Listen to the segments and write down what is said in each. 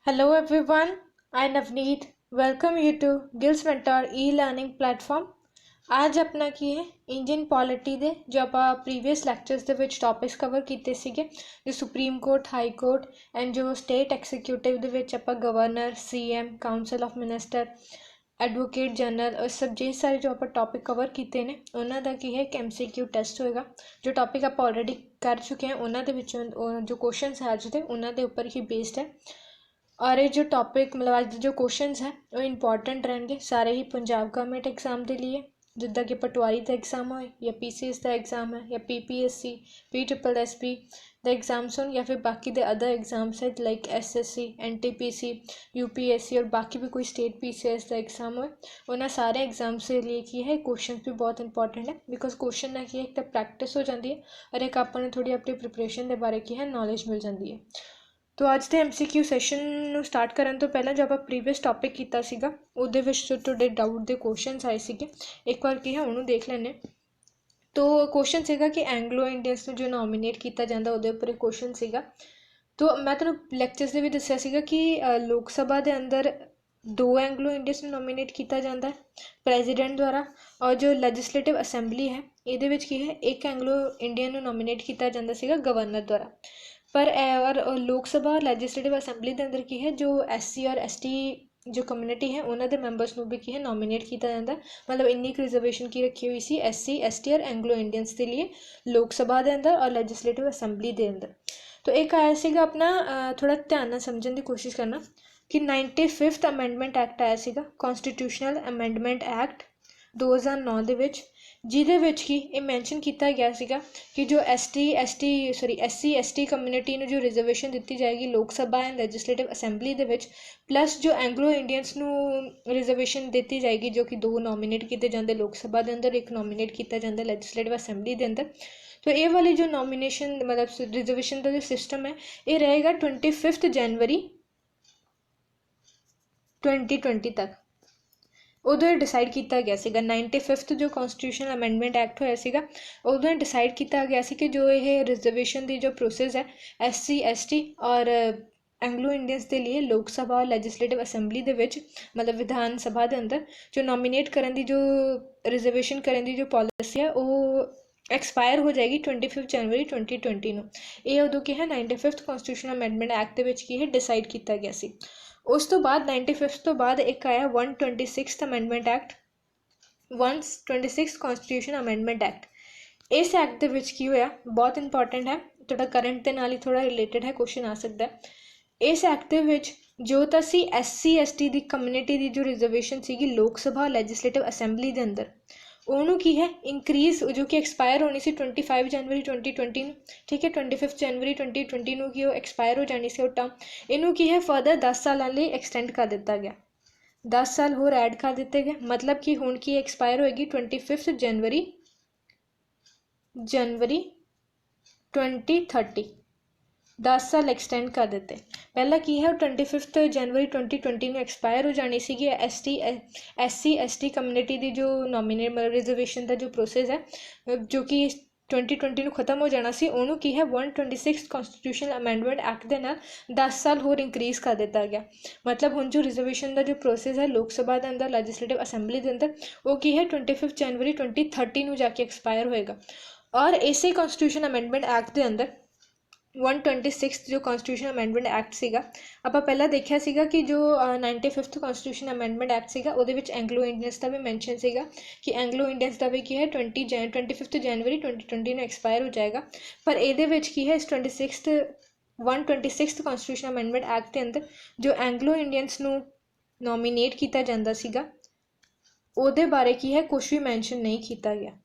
Hello everyone, I Navneet welcome you to Gills Mentor e-learning platform। आज अपना की है इंडियन पॉलिटी दे जो ਆਪਾਂ प्रीवियस ਲੈਕਚਰਸ ਦੇ ਵਿੱਚ ਟੌਪਿਕਸ ਕਵਰ ਕੀਤੇ ਸੀਗੇ ਜੋ supreme court high court and ਜੋ ਸਟੇਟ ਐਗਜ਼ੀਕਿਊਟਿਵ ਦੇ ਵਿੱਚ ਆਪਾਂ governor CM council of minister advocate general और सब जे सारे जो आप टॉपिक कवर किए हैं उन्होंने की है एक MCQ टेस्ट होएगा जो टॉपिक आप ऑलरेडी कर चुके हैं उन्होंने जो क्वेश्चन है अज के उन्होंने उपर ही बेस्ड है और ये जो टॉपिक मतलब अज जो क्वेश्चन है वो इंपॉर्टेंट रहेंगे सारे ही पंजाब गवर्नमेंट एग्जाम के लिए जिदा कि पटवारी का एग्जाम हो या PCS का एग्जाम है या PPSC PSSB द एग्जाम्स हो या फिर बाकी दे अदर एग्जाम्स है लाइक SSC NTPC UPSC और बाकी भी कोई स्टेट PCS का एग्जाम हो उन्होंने सारे एग्जाम्स के लिए की है क्वेश्चन भी बहुत इंपॉर्टेंट है बिकॉज क्वेश्चन ना की है एक तो प्रैक्टिस हो जाती है और एक आपने थोड़ी अपनी प्रिपरेशन के बारे की है नॉलेज मिल जाती है। तो अज के MCQ सैशन स्टार्ट करने तो पहले जो आप प्रीवियस टॉपिक किया सीगा उहदे विच जो तुहाडे डाउट के क्वेश्चन आए थे एक बार की है उन्होंने देख लेने। तो क्वेश्चन सीगा कि एंग्लो इंडियंस जो नॉमीनेट किया जाता उहदे उपर क्वेश्चन सीगा। तो मैं तुहानूं लैक्चर्स में भी दस्सिया सीगा कि लोक सभा के अंदर 2 एंग्लो इंडियंस नॉमीनेट किया जाता है प्रेजिडेंट द्वारा और जो लैजिस्लेटिव असैंबली है ये की है एक एंग्लो इंडियन नॉमीनेट किया जाता सीगा गवर्नर द्वारा पर और लोक सभा लैजिस्लेटिव असैंबली के अंदर की है जो SC और ST जो कम्यूनिटी है उन्होंने मैंबरस को भी की है नॉमीनेट किया जाता है मतलब इन्नी रिजर्वेशन की रखी हुई सी SC ST और एंग्लो इंडियंस के लिए लोक सभा के अंदर और लैजिस्लेटिव असैंबली के अंदर। तो एक आया सीगा अपना थोड़ा ध्यान समझने की कोशिश करना कि 95th अमेंडमेंट एक्ट आया सीगा कॉन्स्टिट्यूशनल अमेंडमेंट एक्ट 2009 ਦੇ ਵਿੱਚ ਜਿਹਦੇ ਵਿੱਚ ਕਿ ਇਹ ਮੈਂਸ਼ਨ ਕੀਤਾ ਗਿਆ ਸੀਗਾ कि जो SC ST कम्यूनिटी ਨੂੰ जो रिजर्वेशन दी जाएगी लोक सभा एंड लैजिस्लेटिव असैंबली ਦੇ ਵਿੱਚ प्लस जो एंग्लो इंडियंस ਨੂੰ रिजर्वेशन दी जाएगी जो कि 2 नॉमीनेट किए जाते लोक सभा के अंदर एक नॉमीनेट किया जाता लैजिस्लेटिव असैंबली के अंदर। तो ये वाली जो नॉमीनेशन मतलब रिजर्वेशन का जो सिस्टम है ये रहेगा 25 जनवरी 2020 तक उदों डिसाइड किया गया सीगा 95th जो कॉन्स्टिट्यूशन अमेंडमेंट एक्ट होया सीगा उदों डिसाइड किया गया सी कि जो ये रिजर्वेशन की जो प्रोसेस है SC ST और एंग्लो इंडियंस के लिए लोक सभा और लैजिस्लेटिव असैंबली के मतलब विधान सभा के अंदर जो नॉमीनेट करने की जो रिजर्वेशन करने की जो पॉलिसी है वो एक्सपायर हो जाएगी 25 जनवरी 2020 ਨੂੰ ਇਹ ਉਦੋਂ ਕੀ ਹੈ 95th कॉन्स्टिट्यूशन अमेंडमेंट एक्ट ਦੇ की है डिसाइड किया गया सी। उस तो बाद 95th तो बाद एक आया 126th amendment act 126th constitution amendment act. इस एक्ट के की होया बहुत इंपॉर्टेंट है थोड़ा करंट के नाल ही थोड़ा रिलेटेड है क्वेश्चन आ सकता है। इस एक्ट के जो तो सी SC ST की कम्यूनिटी की जो रिजर्वेशन सी लोक सभा लैजिस्लेटिव असैंबली के अंदर उन्होंने की है इंक्रीज जो कि एक्सपायर होनी सी 25 जनवरी 2020 ठीक है 25 जनवरी 2020 ਨੂੰ की एक्सपायर हो जानी सी टर्म इनू की है फर्दर 10 साल लिए एक्सटेंड कर दिता गया 10 साल होर ऐड कर दिते गए मतलब कि हुण की एक्सपायर होएगी 25 जनवरी 2030 10 साल एक्सटेंड कर देते। पहला की है 25 जनवरी 2020 में एक्सपायर हो जानी सी SC ST कम्यूनिटी की जो नॉमीनेट रिजर्वेशन का जो प्रोसेस है जो कि 2020 में खत्म हो जाना सी उन्होंने की है 126 कॉन्स्टिट्यूशन अमेंडमेंट एक्ट के नाल 10 साल होर इंक्रीज कर दिता गया मतलब हुण जो रिजर्वेशन का जो प्रोसेस है लोक सभा के अंदर लैजिस्लेटिव असैंबली के अंदर वो की है 25 जनवरी 2030 में जाके एक्सपायर होएगा। और इसे कॉन्स्टिट्यूशन अमेंडमेंट एक्ट के अंदर 126 जो कॉन्स्टिट्यूशन अमेंडमेंट एक्ट सीगा आप पहला देखा सीगा कि जो 95th कॉन्स्टिट्यूशन अमेंडमेंट एक्ट सीगा उहदे विच एंग्लो इंडियंस का भी मैंशन सीगा कि एंग्लो इंडियंस का भी की है 25 जनवरी 2020 में एक्सपायर हो जाएगा पर ये की है इस 126th कॉन्स्टिट्यूशन अमेंडमेंट एक्ट के अंदर जो एंग्लो इंडियंस नू नॉमीनेट किया जाता सीगा उहदे बारे की है कुछ भी मैंशन नहीं किया गया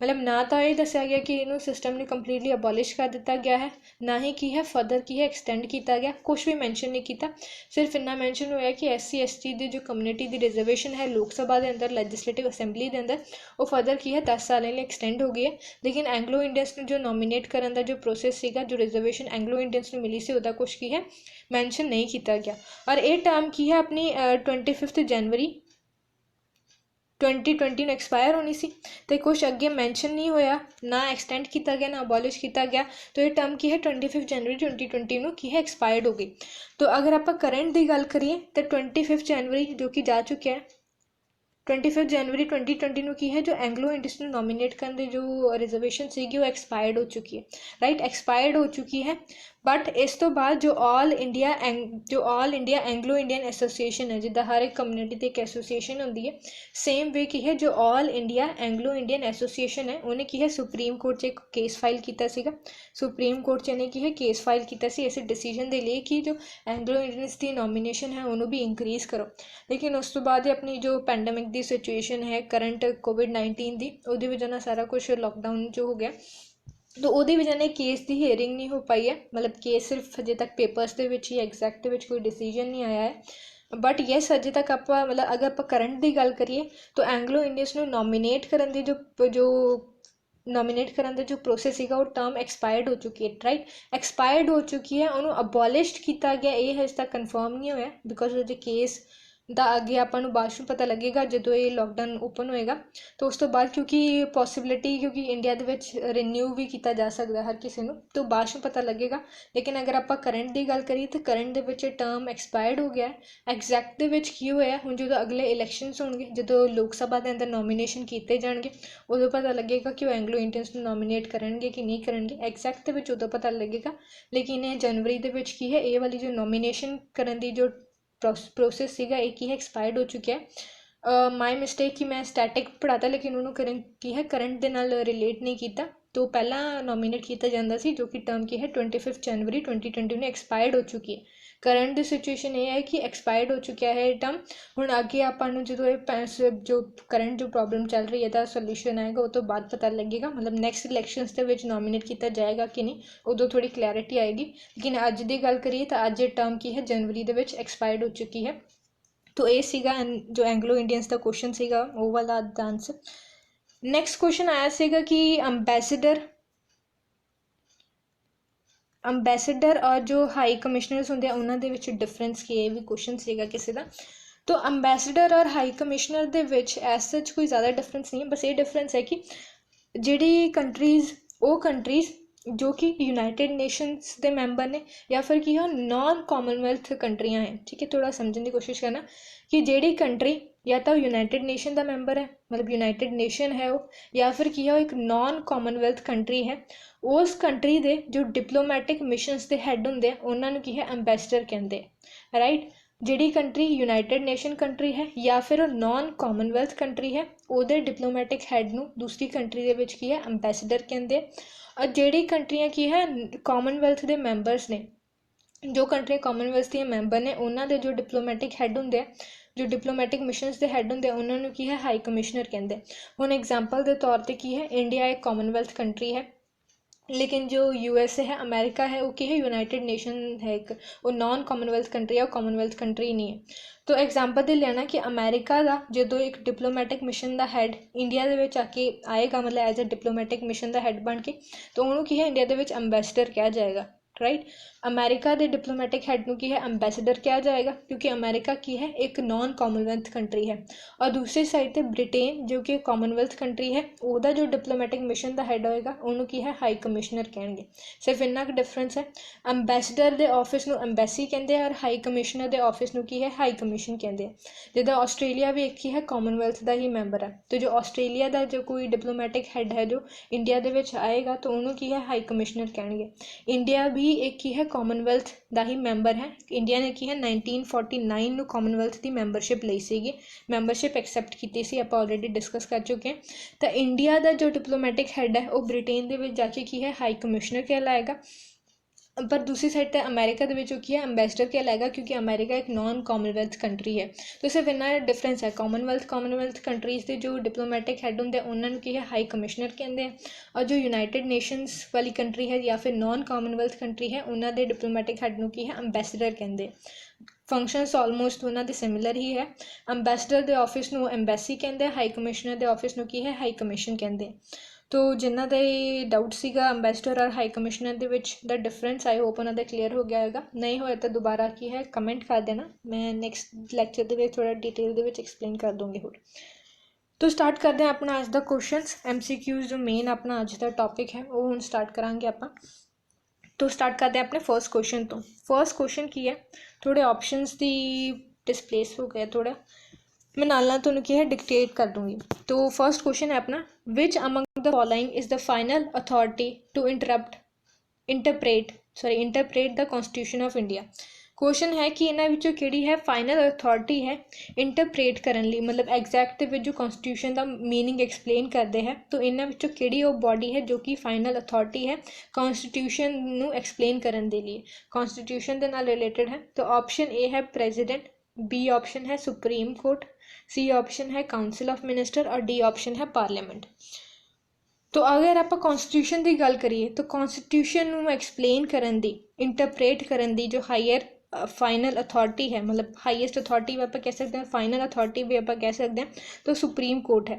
मतलब ना तो ये दसिया गया कि इनू सिस्टम ने कंप्लीटली अबॉलिश कर दिता गया है ना ही की है फर्दर की है एक्सटेंड किया गया कुछ भी मैंशन नहीं किया सिर्फ इन्ना मैंशन होया कि SC ST की जो कम्यूनिटी की रिजर्वेशन है लोक सभा के अंदर लैजिस्लेटिव असैंबली के अंदर वो फर्दर की है 10 साल लिए एक्सटेंड हो गई है लेकिन एंग्लो इंडियंस जो नॉमीनेट करने का जो प्रोसेस सीगा जो रिजर्वेशन एंग्लो इंडियंस को मिली सी उहदा कुछ की है मैंशन नहीं किया गया। और ये टर्म की है अपनी 25 जनवरी 2020 ਨੂੰ ਐਕਸਪਾਇਰ ਹੋਣੀ ਸੀ ਤੇ ਕੁਛ ਅੱਗੇ ਮੈਂਸ਼ਨ ਨਹੀਂ ਹੋਇਆ, ਨਾ ਐਕਸਟੈਂਡ ਕੀਤਾ ਗਿਆ, ਨਾ ਅਬੋਲਿਸ਼ ਕੀਤਾ ਗਿਆ। तो ये टर्म की है 25 जनवरी 2020 ਨੂੰ ਕੀ ਹੈ ਐਕਸਪਾਇਰਡ ਹੋ ਗਈ। तो अगर ਆਪਾਂ ਕਰੰਟ ਦੀ ਗੱਲ ਕਰੀਏ ਤਾਂ 25 ਜਨਵਰੀ ਜੋ ਕਿ ਜਾ ਚੁੱਕਿਆ ਹੈ, 25 ਜਨਵਰੀ 2020 ਨੂੰ ਕੀ ਹੈ ਜੋ ਐਂਗਲੋ ਇੰਡੀਅਨਸ ਨੂੰ ਨੋਮੀਨੇਟ ਕਰਨ ਦੀ ਜੋ ਰਿਜ਼ਰਵੇਸ਼ਨ ਸੀਗੀ ਉਹ ਐਕਸਪਾਇਰਡ ਹੋ ਚੁੱਕੀ ਹੈ, ਰਾਈਟ, ਐਕਸਪਾਇਰਡ ਹੋ ਚੁੱਕੀ ਹੈ। ਬਟ ਇਸ ਤੋਂ ਬਾਅਦ ਜੋ all India Anglo Indian association ਹੈ, ਜਿੱਦਾਂ ਹਰ ਇੱਕ ਕਮਿਊਨਿਟੀ ਦੀ ਇੱਕ ਐਸੋਸੀਏਸ਼ਨ ਹੁੰਦੀ ਹੈ, ਸੇਮ ਵੇ ਕੀ ਹੈ ਜੋ all India Anglo Indian association ਹੈ ਉਹਨੇ ਕੀ ਹੈ ਸੁਪਰੀਮ ਕੋਰਟ 'ਚ ਇੱਕ ਕੇਸ ਫਾਈਲ ਕੀਤਾ ਸੀਗਾ। ਸੁਪਰੀਮ ਕੋਰਟ 'ਚ ਇਹਨੇ ਕੀ ਹੈ ਕੇਸ ਫਾਈਲ ਕੀਤਾ ਸੀ ਇਸ ਡਿਸੀਜਨ ਦੇ ਲਈ ਕਿ ਜੋ ਐਂਗਲੋ ਇੰਡੀਅਨਸ ਦੀ ਨੋਮੀਨੇਸ਼ਨ ਹੈ ਉਹਨੂੰ ਵੀ ਇਨਕਰੀਜ਼ ਕਰੋ। ਲੇਕਿਨ ਉਸ ਤੋਂ ਬਾਅਦ ਆਪਣੀ ਜੋ ਪੈਂਡੇਮਿਕ ਦੀ ਸਿਚੁਏਸ਼ਨ ਹੈ ਕਰੰਟ COVID-19 ਦੀ, ਉਹਦੀ ਵਜ੍ਹਾ ਨਾਲ ਸਾਰਾ ਕੁਛ ਲੋਕਡਾਊਨ 'ਚ ਹੋ ਗਿਆ। तो ਉਹਦੀ ਵਜ੍ਹਾ ਨਾਲ ਕੇਸ ਦੀ ਹੀਅਰਿੰਗ ਨਹੀਂ ਹੋ ਪਾਈ ਹੈ, ਮਤਲਬ ਕੇਸ ਸਿਰਫ ਅਜੇ ਤੱਕ ਪੇਪਰਸ ਦੇ ਵਿੱਚ ਹੀ, ਐਗਜ਼ੈਕਟ ਦੇ ਵਿੱਚ ਕੋਈ ਡਿਸੀਜਨ ਨਹੀਂ ਆਇਆ ਹੈ। ਬਟ ਯੈਸ ਅਜੇ ਤੱਕ ਆਪਾਂ ਮਤਲਬ ਅਗਰ ਆਪਾਂ ਕਰੰਟ ਦੀ ਗੱਲ ਕਰੀਏ ਤਾਂ ਐਂਗਲੋ ਇੰਡੀਅਨਸ ਨੂੰ ਨੋਮੀਨੇਟ ਕਰਨ ਦੀ ਜੋ ਪ੍ਰੋਸੈਸ ਸੀਗਾ ਉਹ ਟਰਮ ਐਕਸਪਾਇਰਡ ਹੋ ਚੁੱਕੀ ਹੈ, ਰਾਈਟ, ਐਕਸਪਾਇਰਡ ਹੋ ਚੁੱਕੀ ਹੈ। ਉਹਨੂੰ ਅਬੋਲਿਸ਼ਡ ਕੀਤਾ ਗਿਆ ਇਹ ਹਜੇ ਤੱਕ ਕਨਫਰਮ ਨਹੀਂ ਹੋਇਆ ਬਿਕੋਜ਼ ਉਹਦੇ ਕੇਸ ਦਾ ਅੱਗੇ ਆਪਾਂ ਨੂੰ ਬਾਅਦ 'ਚ ਪਤਾ ਲੱਗੇਗਾ ਜਦੋਂ ਇਹ ਲੋਕਡਾਊਨ ਓਪਨ ਹੋਏਗਾ। ਤਾਂ ਉਸ ਤੋਂ ਬਾਅਦ ਕਿਉਂਕਿ ਪੋਸੀਬਿਲਿਟੀ ਕਿਉਂਕਿ ਇੰਡੀਆ ਦੇ ਵਿੱਚ ਰੀਨਿਊ ਵੀ ਕੀਤਾ ਜਾ ਸਕਦਾ ਹਰ ਕਿਸੇ ਨੂੰ, ਤਾਂ ਬਾਅਦ 'ਚ ਪਤਾ ਲੱਗੇਗਾ। ਲੇਕਿਨ ਅਗਰ ਆਪਾਂ ਕਰੰਟ ਦੀ ਗੱਲ ਕਰੀਏ ਤਾਂ ਕਰੰਟ ਦੇ ਵਿੱਚ ਟਰਮ ਐਕਸਪਾਇਰਡ ਹੋ ਗਿਆ। ਐਗਜ਼ੈਕਟ ਦੇ ਵਿੱਚ ਕੀ ਹੋਇਆ ਹੁਣ ਜਦੋਂ ਅਗਲੇ ਇਲੈਕਸ਼ਨਸ ਹੋਣਗੇ, ਜਦੋਂ ਲੋਕ ਸਭਾ ਦੇ ਅੰਦਰ ਨੋਮੀਨੇਸ਼ਨ ਕੀਤੇ ਜਾਣਗੇ ਉਦੋਂ ਪਤਾ ਲੱਗੇਗਾ ਕਿ ਉਹ ਐਂਗਲੋ ਇੰਡੀਅਨਸ ਨੂੰ ਨੋਮੀਨੇਟ ਕਰਨਗੇ ਕਿ ਨਹੀਂ ਕਰਨਗੇ, ਐਗਜ਼ੈਕਟ ਦੇ ਵਿੱਚ ਉਦੋਂ ਪਤਾ ਲੱਗੇਗਾ। ਲੇਕਿਨ ਇਹ ਜਨਵਰੀ ਦੇ ਵਿੱਚ ਕੀ ਹੈ ਇਹ ਵਾਲੀ ਜੋ ਨੋਮੀਨੇਸ਼ਨ ਕਰਨ ਦੀ ਜੋ ਪ੍ਰੋਸੈਸ ਸੀਗਾ ਇਹ ਕੀ ਹੈ ਐਕਸਪਾਇਰਡ ਹੋ ਚੁੱਕਿਆ। ਮਾਈ ਮਿਸਟੇਕ ਕਿ ਮੈਂ ਸਟੈਟਿਕ ਪੜ੍ਹਾਤਾ ਲੇਕਿਨ ਉਹਨੂੰ ਕੀ ਹੈ ਕਰੰਟ ਦੇ ਨਾਲ ਰਿਲੇਟ ਨਹੀਂ ਕੀਤਾ। ਤੋਂ ਪਹਿਲਾਂ ਨੋਮੀਨੇਟ ਕੀਤਾ ਜਾਂਦਾ ਸੀ ਜੋ ਕਿ ਟਰਮ ਕੀ ਹੈ 25 ਜਨਵਰੀ 2020 ਨੂੰ ਐਕਸਪਾਇਰਡ ਹੋ ਚੁੱਕੀ ਹੈ। ਕਰੰਟ ਦੀ ਸਿਚੁਏਸ਼ਨ ਇਹ ਹੈ ਕਿ ਐਕਸਪਾਇਰਡ ਹੋ ਚੁੱਕਿਆ ਹੈ ਇਹ ਟਰਮ। ਹੁਣ ਅੱਗੇ ਆਪਾਂ ਨੂੰ ਜਦੋਂ ਇਹ ਜੋ ਕਰੰਟ ਜੋ ਪ੍ਰੋਬਲਮ ਚੱਲ ਰਹੀ ਹੈ ਇਹਦਾ ਸੋਲਿਊਸ਼ਨ ਆਏਗਾ ਉਹ ਤੋਂ ਬਾਅਦ ਪਤਾ ਲੱਗੇਗਾ, ਮਤਲਬ ਨੈਕਸਟ ਇਲੈਕਸ਼ਨਸ ਦੇ ਵਿੱਚ ਨੋਮੀਨੇਟ ਕੀਤਾ ਜਾਏਗਾ ਕਿ ਨਹੀਂ ਉਦੋਂ ਥੋੜ੍ਹੀ ਕਲੈਰਿਟੀ ਆਏਗੀ। ਲੇਕਿਨ ਅੱਜ ਦੀ ਗੱਲ ਕਰੀਏ ਤਾਂ ਅੱਜ ਇਹ ਟਰਮ ਕੀ ਹੈ ਜਨਵਰੀ ਦੇ ਵਿੱਚ ਐਕਸਪਾਇਰਡ ਹੋ ਚੁੱਕੀ ਹੈ। तो ये सीगा जो एंग्लो इंडियंस का क्वेश्चन सीगा वो वाला आंसर। नैक्सट क्वेश्चन आया सीगा कि अंबैसडर और जो हाई कमिश्नर्स होंगे उन्होंने विच डिफरेंस की, ये भी क्वेश्चन सीगा किसी का। तो अंबैसडर और हाई कमिश्नर दे विच एज सच कोई ज़्यादा डिफरेंस नहीं है, बस ये डिफरेंस है कि जिहड़ी कंट्रीज़ जो कि यूनाइटेड नेशनस के मैंबर ने या फिर की नॉन कॉमनवैल्थ कंट्रियाँ हैं, ठीक है, थोड़ा समझने की कोशिश करना कि जिहड़ी कंट्री या तो यूनाइटेड नेशन का मैंबर है, मतलब यूनाइटेड नेशन है वो, या फिर की एक नॉन कॉमनवैल्थ कंट्री है, उस कंट्री के जो डिप्लोमैटिक मिशनस के हैड होंगे उन्होंने की है अंबैसडर कहते, राइट। जिहड़ी कंट्री यूनाइटेड नेशन कंट्री है या फिर नॉन कॉमनवैल्थ कंट्री है उहदे डिप्लोमैटिक हैड नूं दूसरी कंट्री दे विच की है अंबैसडर कहते। और जिहड़ी कंट्रियां की है कॉमनवैल्थ के मैंबरस ने, जो कंट्रियां कॉमनवैल्थ दी मैंबर ने उन्हां दे जो डिप्लोमैटिक हैड होंदे जो डिप्लोमैटिक मिशनस के हैड होंदे उन्होंने की है हाई कमिश्नर कहते। हुण एग्जाम्पल के तौर पर की है इंडिया एक कॉमनवैल्थ कंट्री है, लेकिन जो USA है अमेरिका है वो की है यूनाइटेड नेशन है, एक वो नॉन कॉमनवैल्थ कंट्री है, वो कॉमनवैल्थ कंट्री नहीं है। तो एग्जाम्पल दे लेना कि अमेरिका का जो एक डिप्लोमैटिक मिशन का हैड इंडिया के विच आके आएगा, मतलब एज अ डिप्लोमैटिक मिशन का हैड बन के, तो उन्होंने की है इंडिया के विच अंबैसडर कहा जाएगा, राइट। अमेरिका के डिप्लोमैटिक हैड नूं की है अंबैसडर कहा जाएगा क्योंकि अमेरिका की है एक नॉन कॉमनवैल्थ कंट्री है। और दूसरी साइड पर ब्रिटेन जो कि कॉमनवैल्थ कंट्री है उसका जो डिप्लोमैटिक मिशन का हैड होएगा उन्होंने की है हाई कमिश्नर कहेंगे। सिर्फ इन्ना क डिफरेंस है, अंबैसडर के ऑफिस नूं अंबैसी कहते हैं और हाई कमिश्नर के ऑफिस नूं की है हाई कमीशन कहते हैं। जिदा ऑस्ट्रेलिया भी एक ही है कॉमनवैल्थ का ही मैंबर है, तो जो ऑस्ट्रेलिया का जो कोई डिप्लोमैटिक हैड है जो इंडिया के विच आएगा तो उन्होंने की है हाई कमिश्नर कहेंगे। इंडिया भी एक ही है कॉमनवैल्थ का ही मैंबर है। इंडिया ने की है 1949 ਨੂੰ कॉमनवैल्थ की मैंबरशिप ਲਈ ਸੀਗੀ, मैंबरशिप एक्सैप्ट की सी, आप ऑलरेडी डिस्कस कर चुके हैं। तो इंडिया का जो डिप्लोमैटिक हैड है वो ब्रिटेन के विच जाके की है हाई कमिश्नर कहलाएगा, पर दूसरी साइड पर अमेरिका के की है अंबैसडर कहलाएगा क्योंकि अमेरिका एक नॉन कॉमनवैल्थ कंट्री है। तो सिर्फ इन्ना डिफरेंस है, कॉमनवैल्थ कंट्रीज़ के जो डिप्लोमैटिक हैड होंगे उन्होंने की है हाई कमिश्नर कहते हैं, और जो यूनाइटेड नेशनस वाली कंट्री है या फिर नॉन कॉमनवैल्थ कंट्री है उन्होंने डिप्लोमैटिक हैड नूं की है अंबैसडर कहते हैं। फंक्शनस ऑलमोस्ट उन्होंने सिमिलर ही है। अंबैसडर के ऑफिस नूं एम्बैसी कहते हैं, हाई कमिश्नर के ऑफिस नूं की है हाई कमीशन कहते हैं। तो जिन्हों का डाउट सीगा अंबैसडर और हाई कमिश्नर के which the difference, I hope उन्होंने क्लीयर हो गया होगा, नहीं होया तो दोबारा की है कमेंट कर देना, मैं नैक्सट लैक्चर के थोड़ा डिटेल के एक्सप्लेन कर दूँगी होर। तो स्टार्ट करते हैं अपना अज दा क्वेश्चंस MCQs जो मेन अपना अज दा टॉपिक है वो हुण स्टार्ट करांगे आपां। तो स्टार्ट करते हैं अपने फर्स्ट क्वेश्चन तो। फर्स्ट क्वेश्चन की है, थोड़े ऑप्शंस दी डिस्प्लेस हो गए थोड़ा, मैं नाल तुहानूं की है डिक्टेट कर दूंगी। तो फर्स्ट क्वेश्चन है अपना, which among the following is the final authority to interpret the constitution of India. Question है कि इन्हां विचों किहड़ी है फाइनल अथॉरिटी है इंटरप्रेट करन लई, मतलब एग्जैक्ट दे विच जो कॉन्स्टिट्यूशन का मीनिंग एक्सप्लेन करते हैं, तो इन्हां विचों किहड़ी वो बॉडी है जो कि फाइनल अथॉरिटी है कॉन्स्टिट्यूशन नूं एक्सप्लेन करन दे लिए, कॉन्स्टिट्यूशन दे नाल रिलेटेड है। तो ऑप्शन ए है प्रेजिडेंट, बी ऑप्शन है सुप्रीम कोर्ट, सी ऑप्शन है काउंसिल ऑफ मिनिस्टर और डी ऑप्शन है पार्लीमेंट। तो अगर आप कॉन्स्टिट्यूशन की गल करिए तो कॉन्स्टिट्यूशन एक्सप्लेन करन दी, इंटरप्रेट करन दी जो हायर फाइनल अथॉरिटी है, मतलब हाईएस्ट अथॉरिटी भी आप कह सकते हैं, फाइनल अथॉरिटी भी आप कह सकते हैं, तो सुप्रीम कोर्ट है।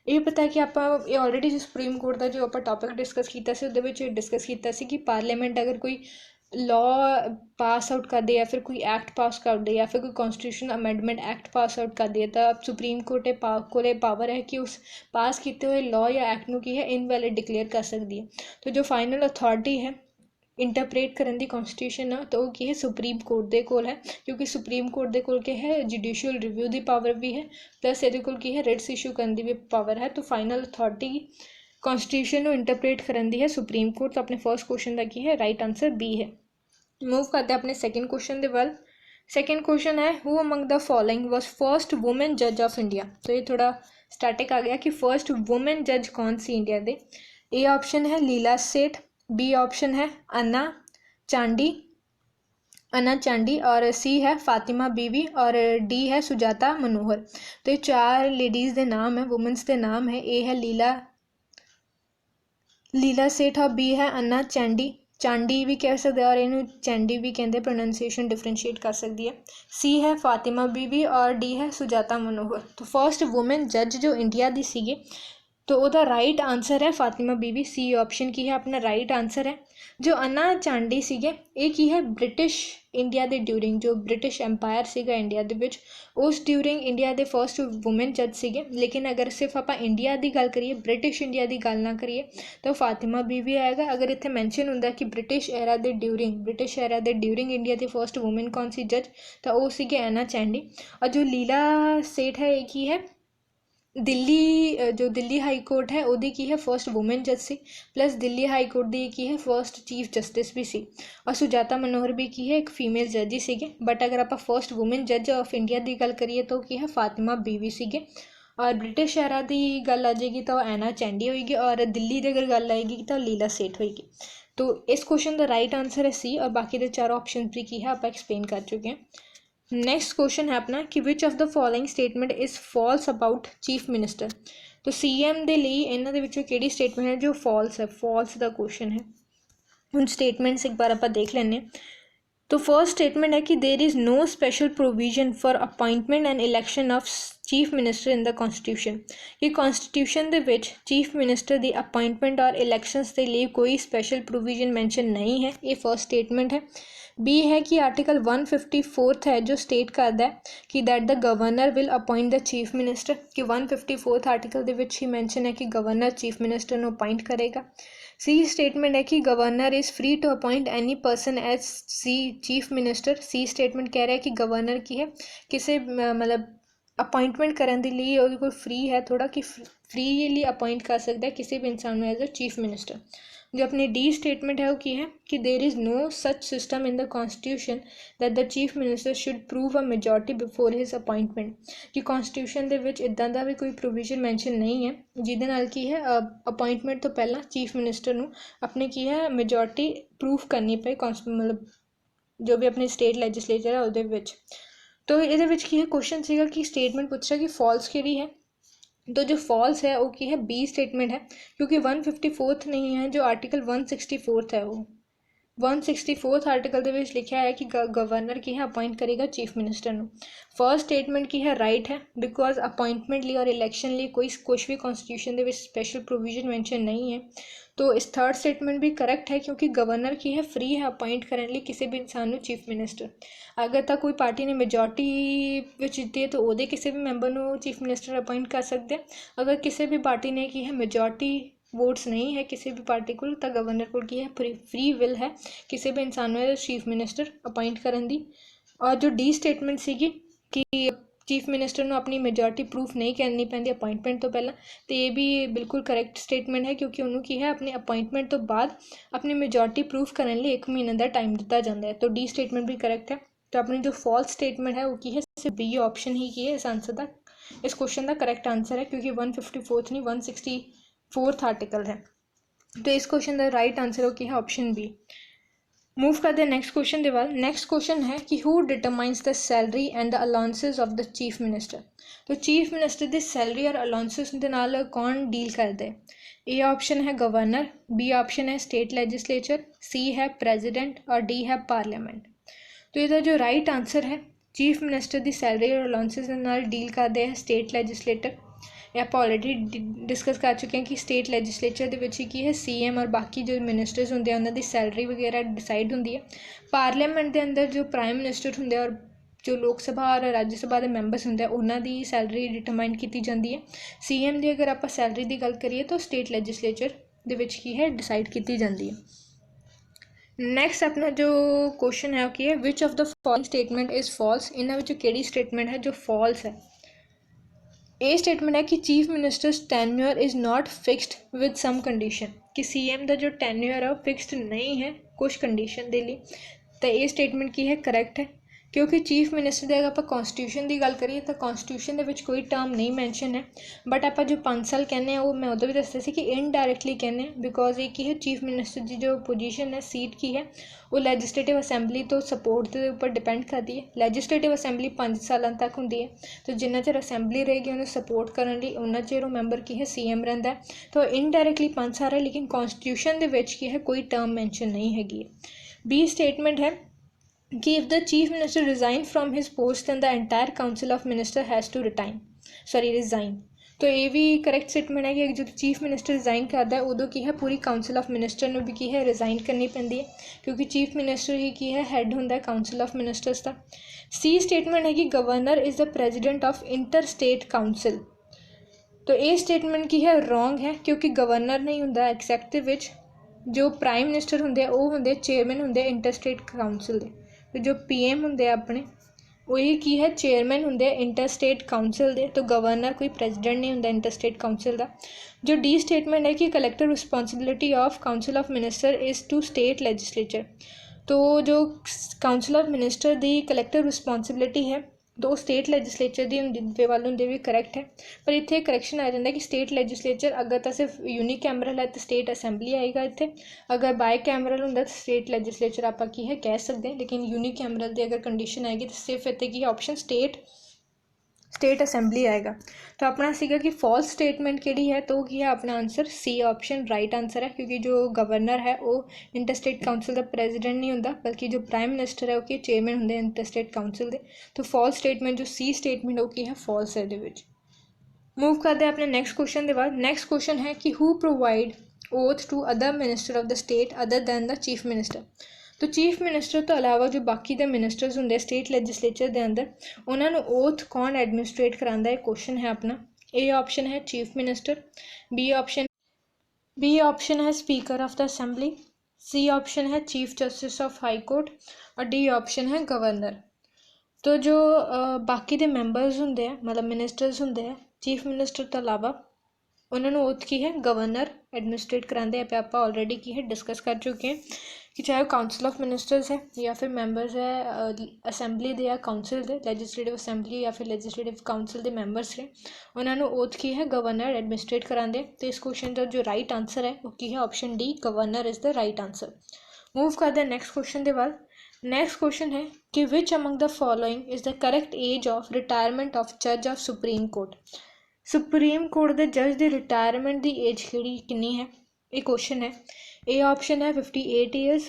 ये पता है कि आप ऑलरेडी जो सुप्रीम कोर्ट का जो आप टॉपिक डिस्कस किया डिस्कस किया कि पार्लीमेंट अगर कोई लॉ पास आउट कर दे या फिर कोई एक्ट पास कर दे या फिर कोई constitution amendment act pass out कर दे, तो सुप्रीम कोर्ट को पावर है कि उस पास किए हुए लॉ या एक्ट नूं की है इनवैलिड डिक्लेयर कर सकती है। तो जो फाइनल अथॉरिटी है इंटरप्रेट करन दी कॉन्स्टिट्यूशन है तो वो की है सुप्रीम कोर्ट दे कोल है, क्योंकि सुप्रीम कोर्ट दे कोल के है जुडिशियल रिव्यू की पावर भी है, प्लस ये कोल की है रिट्स इशू करने की भी पावर है। तो फाइनल अथॉरिटी कॉन्स्टिट्यूशन को इंटरप्रेट करन दी है सुप्रीम कोर्ट। तो अपने फर्स्ट क्वेश्चन का की है राइट आंसर बी है। मूव करते हैं अपने सेकंड क्वेश्चन दे वल। सेकंड क्वेश्चन है, who among the following was first women जज ऑफ इंडिया। तो ये थोड़ा स्टैटिक आ गया कि फर्स्ट वुमेन जज कौन सी इंडिया दे। ए ऑप्शन है लीला सेठ, बी ऑप्शन है अन्ना चांडी और सी है फातिमा बीवी और डी है सुजाता मनोहर। तो ये चार लेडीज़ के नाम है, वुमेन्स के नाम है। ए है लीला सेठ और बी है अन्ना चांडी भी कह सकते हैं और इन्हें चैंडी भी कहते, प्रोनाउंसिएशन डिफरेंशिएट कर सकती है। सी है फातिमा बीबी और डी है सुजाता मनोहर। तो फर्स्ट वुमेन जज जो इंडिया दी सीगे, तो वह राइट आंसर है फातिमा बीबी, सी ऑप्शन की है अपना राइट आंसर है। जो अन्ना चांडी सीगे ये की है ब्रिटिश इंडिया के ड्यूरिंग जो ब्रिटिश एंपायर सीगा इंडिया दे विच, उस ड्यूरिंग इंडिया के फर्स्ट वुमेन जज सीगे। लेकिन अगर सिर्फ आप इंडिया की गल करिए, ब्रिटिश इंडिया की गल ना करिए, तो फातिमा बीबी आएगा। अगर इतने मैंशन होंदा कि ब्रिटिश एरा के ड्यूरिंग इंडिया की फर्स्ट वुमेन कौन सी जज, तो वो सीगे अन्ना चांडी। और जो लीला सेठ है एक ही है दिल्ली हाई कोर्ट है उहदी की है फर्स्ट वुमेन जज सी, प्लस दिल्ली हाई कोर्ट दी की है फर्स्ट चीफ जस्टिस भी सी। और सुजाता मनोहर भी की है एक फीमेल जज ही सीगे। बट अगर आप फर्स्ट वुमेन जज ऑफ इंडिया की गल करिए तो की है फातिमा बीवी सीगे। और ब्रिटिश एरा की गल आ जाएगी तो एना चैंडी होएगी, और दिल्ली की अगर गल आएगी तो लीला सेठ होएगी। तो इस क्वेश्चन का राइट आंसर है सी, और बाकी के चार ऑप्शन भी की है आप एक्सप्लेन कर चुके हैं। नेक्स्ट क्वेश्चन है अपना कि which of the following statement is false about chief minister. तो CM के लिए इन्हों के विचों किहड़ी स्टेटमेंट है जो फॉल्स है, फॉल्स का क्वेश्चन है। उन स्टेटमेंट्स एक बार आप देख लेने। तो फर्स्ट स्टेटमेंट है कि there is no special provision for appointment and election of chief minister in the constitution, कि कॉन्स्टिट्यूशन दे विच चीफ मिनिस्टर की अपॉइंटमेंट और इलैक्शंस के लिए कोई स्पेशल प्रोविजन मैंशन नहीं है। ये फर्स्ट स्टेटमेंट है। बी है कि आर्टिकल 154 है जो स्टेट करता है कि that the governor will appoint the chief minister, कि 154 आर्टिकल दे विच ही मैंशन है कि गवर्नर चीफ मिनिस्टर को अपॉइंट करेगा। सी स्टेटमेंट है कि governor is free to appoint any person as the chief minister. C statement कह रहा है कि गवर्नर की है किसी मतलब अपॉइंटमेंट करने के लिए वो कोई फ्री है थोड़ा कि फ्रीली अपॉइंट कर सकता है किसी भी इंसान एज अ चीफ मिनिस्टर। जो अपनी डी स्टेटमेंट है वो की है कि there is no such system in the constitution that the chief minister should prove a majority before his appointment, कि कॉन्स्टिट्यूशन दे विच इदां दा भी कोई प्रोविजन मैंशन नहीं है जिहदे नाल की है अपॉइंटमेंट तो पहला चीफ मिनिस्टर नूं अपने की है मेजोरिटी प्रूफ करनी पे मतलब जो भी अपने स्टेट लैजिस्लेचर है उहदे विच। तो ये की है क्वेश्चन सीगा कि स्टेटमेंट पूछ रहा कि फॉल्स किहड़ी है। तो जो फॉल्स है वो की है बी स्टेटमेंट है, क्योंकि 154 नहीं है, जो आर्टिकल 164 है वो 164 ਆਰਟੀਕਲ ਦੇ ਵਿੱਚ ਲਿਖਿਆ ਹੈ ਕਿ ਗਵਰਨਰ ਕੀ ਹੈ ਅਪॉइंट ਕਰੇਗਾ ਚੀਫ ਮਿਨਿਸਟਰ ਨੂੰ। ਫਰਸਟ ਸਟੇਟਮੈਂਟ ਕੀ ਹੈ ਰਾਈਟ ਹੈ, ਬਿਕੋਜ਼ ਅਪॉइंटमेंट ਲਈ ਔਰ ਇਲੈਕਸ਼ਨ ਲਈ ਕੁਛ ਵੀ ਕॉन्स्टिट्यूशन ਦੇ ਵਿੱਚ स्पेशल प्रोविजन मैंशन नहीं है। तो इस थर्ड स्टेटमेंट भी करैक्ट है, क्योंकि गवर्नर की है फ्री है अपॉइंट करने लिए किसी भी इंसान को चीफ मिनिस्टर। अगर तो कोई पार्टी ने मेजोरिटी जीती है तो वो किसी भी मैंबर को चीफ मिनिस्टर अपॉइंट कर सकते हैं। अगर किसी भी पार्टी ने की है मेजोरिटी वोट्स नहीं है किसी भी पार्टी को, तो गवर्नर को की है फ्री विल है किसी भी इंसान को चीफ मिनिस्टर अपॉइंट करने दी। और जो डी स्टेटमेंट सी कि चीफ मिनिस्टर ਨੂੰ ਆਪਣੀ ਮੈਜੋਰਟੀ ਪ੍ਰੂਫ ਨਹੀਂ ਕਰਨੀ ਪੈਂਦੀ ਅਪॉइंटमेंट ਤੋਂ ਪਹਿਲਾਂ, ਤੇ ਇਹ ਵੀ ਬਿਲਕੁਲ ਕਰੈਕਟ ਸਟੇਟਮੈਂਟ ਹੈ, ਕਿਉਂਕਿ ਉਹਨੂੰ ਕੀ ਹੈ ਆਪਣੇ ਅਪॉइंटमेंट ਤੋਂ ਬਾਅਦ ਆਪਣੀ ਮੈਜੋਰਟੀ ਪ੍ਰੂਫ ਕਰਨ ਲਈ 1 ਮਹੀਨੇ ਦਾ टाइम ਦਿੱਤਾ ਜਾਂਦਾ है। तो डी स्टेटमेंट भी करेक्ट है। तो अपनी जो फॉल्स स्टेटमेंट है वो की है सिर्फ बी ऑप्शन ही की है इस आंसर का, इस क्वेश्चन का करेक्ट आंसर है, क्योंकि 154 नहीं 164 आर्टिकल है। तो इस क्वेश्चन का राइट आंसर हो की है ऑप्शन बी। मूव करते हैं नेक्स्ट क्वेश्चन के बाद। नेक्स्ट क्वेश्चन है कि who determines the salary and the allowances of the chief minister. तो चीफ मिनिस्टर की सैलरी और अलाउंसेस के नाल कौन डील करते हैं? ए ऑप्शन है गवर्नर, बी ऑप्शन है स्टेट लेजिस्लेचर, सी है प्रेजिडेंट और डी है पार्लियामेंट। तो इसका जो राइट आंसर है चीफ मिनिस्टर की सैलरी और अलाउंसेस के नाल डील करते हैं स्टेट लेजिस्लेटर। ये आप ऑलरेडी डिस्कस कर चुके हैं कि स्टेट लैजिस्लेचर के की है CM और बाकी जो मिनिस्टर्स होंगे उन्होंने सैलरी वगैरह डिसाइड होंगी है। पार्लियामेंट के अंदर जो प्राइम मिनिस्टर होंगे और जो लोक सभा और राज्य सभा के मैंबर्स होंगे उन्होंने सैलरी डिटरमाइन की जाती है। CM की अगर आप सैलरी की गल करिए तो स्टेट लैजिस्लेचर की है डिसाइड की जाती है। नैक्सट अपना जो क्वेश्चन है कि which of the following statement is false. इन्होंने किहड़ी स्टेटमेंट है जो फॉल्स है। ये स्टेटमेंट है कि chief minister's tenure is not fixed with some condition, कि CM का जो टेन्योर है वो फिक्सड नहीं है कुछ कंडीशन के लिए। तो ये स्टेटमेंट की है करेक्ट है, क्योंकि चीफ मिनिस्टर की अगर आप कॉन्स्टिट्यूशन की गल करिए तो कॉन्स्टिट्यूशन के कोई टर्म नहीं मैंशन है, बट आप जो 5 साल कहने वो मैं उधर भी दसया सी कि इनडायरैक्टली कहने, बिकॉज ये की है चीफ मिनिस्टर की जो पोजीशन है सीट की है वो लैजिस्लेटिव असैंबली तो सपोर्ट के ऊपर डिपेंड करती है। लैजिस्लेटिव असैंबली 5 साल तक होंगी है, तो जिन्ना चिर असैंबली रहेगी उन्हें सपोर्ट करने लिए उन्ना चिर वो मैंबर की है CM रहिंदा है। तो इनडायरैक्टली 5 साल है, लेकिन कॉन्स्टिट्यूशन की है कोई टर्म मैंशन नहीं हैगी। बी स्टेटमेंट है कि if the chief minister resign from his post then the entire council of minister has to resign। तो ये भी करेक्ट स्टेटमेंट है कि जो चीफ मिनिस्टर रिजाइन करता है उदों की है पूरी काउंसिल ऑफ मिनिस्टर ने भी की है रिजाइन करनी पैंदी है, क्योंकि चीफ मिनिस्टर ही की है हैड होंदा है काउंसिल ऑफ मिनिस्टर्स का। सी स्टेटमेंट है कि governor is the president of inter state council. तो ये स्टेटमेंट की है रॉन्ग है, क्योंकि गवर्नर नहीं होंदा एग्जैक्टिव विच, जो प्राइम मिनिस्टर होंदे वो होंदे चेयरमैन होंदे इंटर स्टेट काउंसिल के। तो जो PM होंदे अपने वही की है चेयरमैन होंदे इंटर स्टेट काउंसिल के। तो गवर्नर कोई प्रेजिडेंट नहीं होंदा इंटर स्टेट काउंसिल का। जो डी स्टेटमेंट है कि collective responsibility of council of minister is to state legislature. तो जो काउंसिल ऑफ मिनिस्टर की कलैक्टिव रिस्पॉन्सिबिलिटी है तो स्टेट लैजिस्लेचर की वाल होंगे भी करैक्ट है, पर इतने करैक्शन आ जाता है कि स्टेट लैजिस्लेचर अगर तो सिर्फ यूनिकैमरल है तो स्टेट असैंबली आएगा इतने, अगर बाय कैमरल होंगे तो स्टेट लैजिस्लेचर आप की है कह सकते हैं, लेकिन यूनिकैमरल की अगर कंडीशन आएगी तो सिर्फ इतने की ऑप्शन स्टेट असैंबली आएगा। तो अपना सीगा कि फॉल्स स्टेटमेंट केड़ी है, तो की है अपना answer C option right answer है, क्योंकि जो गवर्नर है वो इंटर स्टेट काउंसिल का प्रेजिडेंट नहीं होंदा, बल्कि जो प्राइम मिनिस्टर है वो चेयरमैन होंगे इंटर स्टेट काउंसिल के। तो फॉल्स स्टेटमेंट जो सी स्टेटमेंट वो की है फॉल्स है। मूव करते हैं अपने नेक्स्ट क्वेश्चन के बाद। नेक्स्ट क्वेश्चन है कि who provide oath to other minister of the state other than the chief minister. तो चीफ मिनिस्टर तो अलावा जो बाकी दे मिनिस्टर्स होंगे स्टेट लैजिस्लेचर के अंदर उन्होंने ओथ कौन एडमिनिस्ट्रेट करांदा है, क्वेश्चन है अपना। ए ऑप्शन है चीफ मिनिस्टर, बी ऑप्शन है speaker of the assembly, C option है chief justice of high court और डी ऑप्शन है गवर्नर। तो जो बाकी दे मैंबर्स होंगे मतलब मिनिस्टर्स होंगे चीफ मिनिस्टर तो अलावा उन्होंने ओथ की है गवर्नर एडमिनिस्ट्रेट कराते हैं। आप ऑलरेडी की है डिस्कस कर चुके हैं कि चाहे वो काउंसिल ऑफ मिनिस्टर्स है या फिर मैंबर्स है असैंबली दे या काउंसिल दे, लैजिस्लेटिव असैंबली या फिर लैजिस्लेटिव काउंसिल के मैंबर्स ने उन्होंने ओथ की है गवर्नर एडमिनिस्ट्रेट कराते। तो इस क्वेश्चन का जो राइट आंसर है वो की है option D governor is the right answer. Move करते हैं नेक्स्ट क्वेश्चन के बाद। नेक्स्ट क्वेश्चन है कि which among the following is the correct age of retirement of जज of supreme court. Supreme court के जज की रिटायरमेंट की एज कितनी है, ये क्वेश्चन है। ए ऑप्शन है 58 ईयर्स,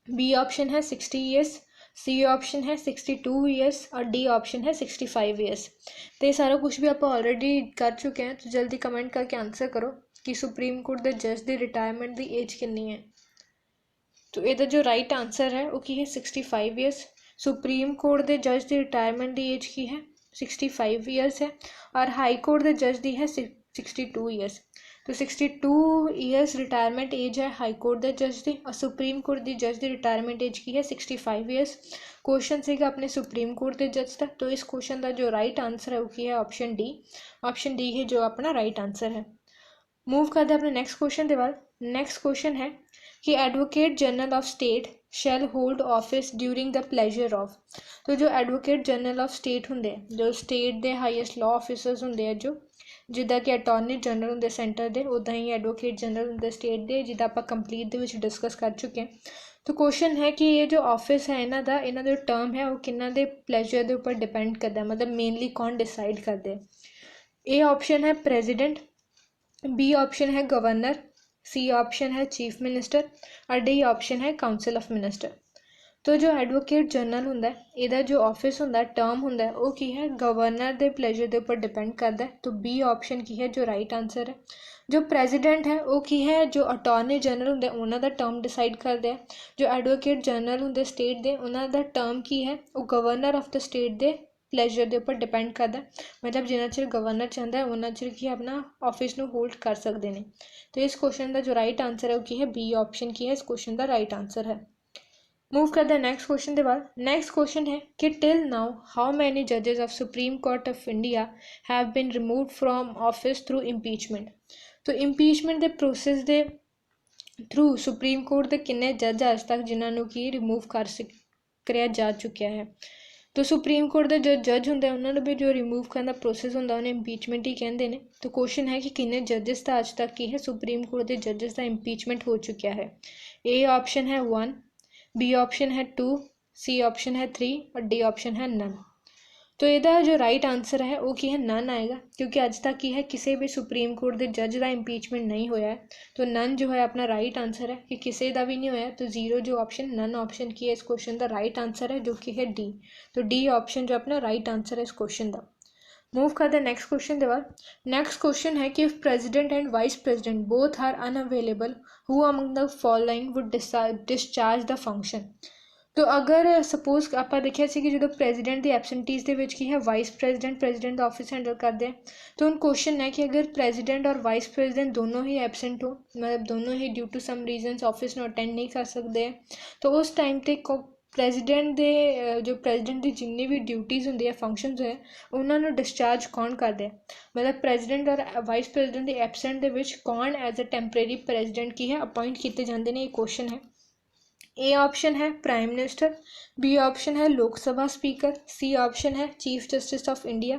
बी ऑप्शन है 60 ईयर्स, सी ऑप्शन है 62 ईयर्स और डी ऑप्शन है 65 ईयर्स। तो ये सारा कुछ भी आप ऑलरेडी कर चुके हैं, तो जल्दी कमेंट करके आंसर करो कि सुप्रीम कोर्ट के जज की रिटायरमेंट की एज कितनी है। तो ये जो राइट आंसर है वो की है 65 ईयर्स। सुप्रीम कोर्ट के जज की रिटायरमेंट की एज की है 65 ईयर्स है, और हाई कोर्ट के जज की है 62 ईयर्स। तो 62 ईयर्स रिटायरमेंट एज है हाई कोर्ट के जज की, और सुप्रीम कोर्ट की जज की रिटायरमेंट एज की है 65 ईयर्स। क्वेश्चन से अपने सुप्रीम कोर्ट के जज तक, तो इस क्वेश्चन का जो राइट आंसर है वो की है ऑप्शन डी। ऑप्शन डी है जो अपना राइट आंसर है। मूव करते हैं अपने नेक्स्ट क्वेश्चन के बाद। नेक्स्ट क्वेश्चन है कि advocate general of state shall hold office during the pleasure of. तो जो एडवोकेट जनरल ऑफ स्टेट होंगे, जो स्टेट के हाईएस्ट लॉ ऑफिसर्स होंगे है, जो जिदा कि अटॉर्नी जनरल होंगे सेंटर के, उदा ही एडवोकेट जनरल होंगे स्टेट के, जिदा आप कंप्लीट दे डिस्कस कर चुके हैं। तो क्वेश्चन है कि ये जो ऑफिस है इन्हों का, इन्हों जो टर्म है वो किन्हों के प्लेजर के उपर डिपेंड करता है, मतलब मेनली कौन डिसाइड करते हैं। ए ऑप्शन है प्रेजिडेंट, बी ऑप्शन है गवर्नर, सी ऑप्शन है चीफ मिनिस्टर और डी ऑप्शन है काउंसिल ऑफ मिनिस्टर। तो जो एडवोकेट जनरल होंदा है, इहदा जो ऑफिस होंदा है, टर्म होंदा है, वो की है गवर्नर के प्लेजर के उपर डिपेंड करता है। तो बी ऑप्शन की है जो राइट आंसर है। जो प्रेजिडेंट है वो की है जो अटॉर्नी जनरल होंगे उन्होंने टर्म डिसाइड करते हैं। जो एडवोकेट जनरल होंगे स्टेट के, उन्होंने टर्म की है वो गवर्नर ऑफ द स्टेट के प्लेजर के उपर डिपेंड करता है, मतलब जिन्ना चिर गवर्नर चाहता है उन्ना चिर की अपना ऑफिस में होल्ड कर सकते हैं। तो इस क्वेश्चन का जो राइट आंसर है वो की है बी ऑप्शन की है इस क्वेश्चन का राइट आंसर है। मूव करते हैं नेक्स्ट क्वेश्चन के बाद। नेक्स्ट क्वेश्चन है कि टिल नाउ हाउ मैनी जजेस of supreme court of India have been removed from office through impeachment. तो इंपीचमेंट के प्रोसेस के थ्रू सुप्रीम कोर्ट के किन्ने जज अज तक जिन्होंने कि रिमूव कर जा चुका है। तो सुप्रीम कोर्ट के जो जज होंगे उन्होंने भी जो रिमूव करने का प्रोसेस होंगे उन्हें इंपीचमेंट ही कहते हैं। तो क्वेश्चन है कि किन्ने जजिस का अज तक की है सुप्रीम कोर्ट के जजिस का इंपीचमेंट हो चुका है। ए ऑप्शन है 1, बी ऑप्शन है 2, सी ऑप्शन है 3 और डी ऑप्शन है नन। तो यदा जो राइट आंसर है वो की है नन आएगा, क्योंकि अज तक की है किसी भी सुप्रीम कोर्ट के जज का इंपीचमेंट नहीं होया है। तो नन जो है अपना राइट आंसर है कि किसी का भी नहीं होया। तो जीरो जो ऑप्शन नन ऑप्शन की है इस क्वेश्चन का राइट आंसर है, जो कि है डी। तो डी ऑप्शन जो अपना राइट आंसर है इस क्वेश्चन का। मूव करते हैं नेक्स्ट क्वेश्चन के बाद। नेक्स्ट क्वेश्चन है कि if president and vice president both are unavailable who among the following would discharge the function. तो अगर सपोज आप देखिए कि जो प्रेजिडेंट की एबसेंटीज के की है वाइस प्रेजिडेंट का ऑफिस हैंडल करते हैं। तो उन क्वेश्चन है कि अगर प्रेजिडेंट और वाइस प्रेजिडेंट दोनों ही एबसेंट हो, मतलब दोनों ही due to some reasons office में अटेंड नहीं कर सकते हैं, तो उस टाइम पर प्रेजिडेंट के जो प्रेजिडेंट की जिन्नी भी ड्यूटीज़ होंगी है फंक्शनस है उन्होंने डिस्चार्ज कौन करते हैं, मतलब प्रेजिडेंट और वाइस प्रेजिडेंट की एबसेंट के कौन एज अ टैंपरेरी प्रेजिडेंट की है अपॉइंट किए जाते हैं, ये क्वेश्चन है। ए ऑप्शन है प्राइम मिनिस्टर, बी ऑप्शन है लोकसभा स्पीकर, सी ऑप्शन है chief justice of India,